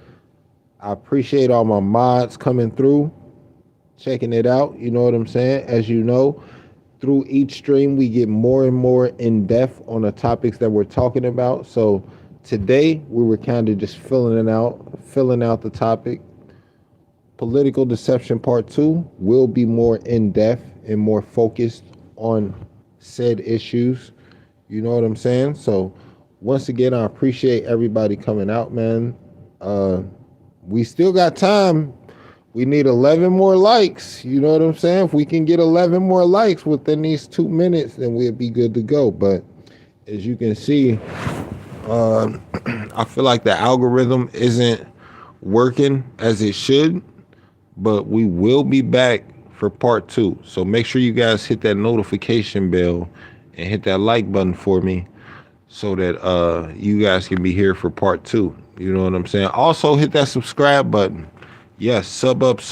I appreciate all my mods coming through, checking it out. You know what I'm saying? As you know, through each stream, we get more and more in depth on the topics that we're talking about. So today we were kind of just filling out the topic. Political Deception Part 2 will be more in depth and more focused on said issues. You know what I'm saying? So once again, I appreciate everybody coming out, man. We still got time. We need 11 more likes. You know what I'm saying? If we can get 11 more likes within these 2 minutes, then we'll be good to go. But as you can see, I feel like the algorithm isn't working as it should, but we will be back for part 2. So make sure you guys hit that notification bell and hit that like button for me so that you guys can be here for part 2. You know what I'm saying? Also hit that subscribe button. Yes, sub up.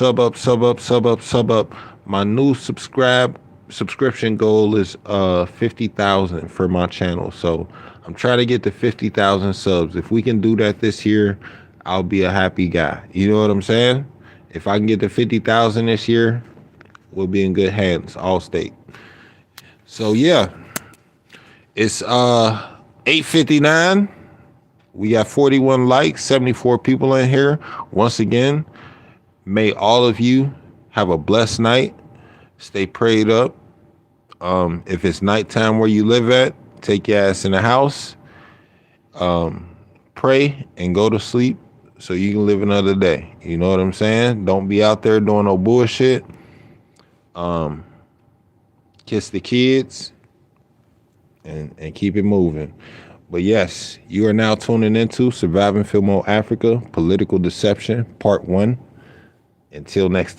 My new subscription goal is 50,000 for my channel. So I'm trying to get to 50,000 subs. If we can do that this year, I'll be a happy guy. You know what I'm saying? If I can get to 50,000 this year, we'll be in good hands, Allstate. So yeah, it's 8:59. We got 41 likes, 74 people in here. Once again, may all of you have a blessed night. Stay prayed up. If it's nighttime where you live at, take your ass in the house. Pray and go to sleep so you can live another day. You know what I'm saying? Don't be out there doing no bullshit. Kiss the kids and keep it moving. But yes, you are now tuning into Surviving Fillmore Africa, Political Deception, Part 1. Until next time.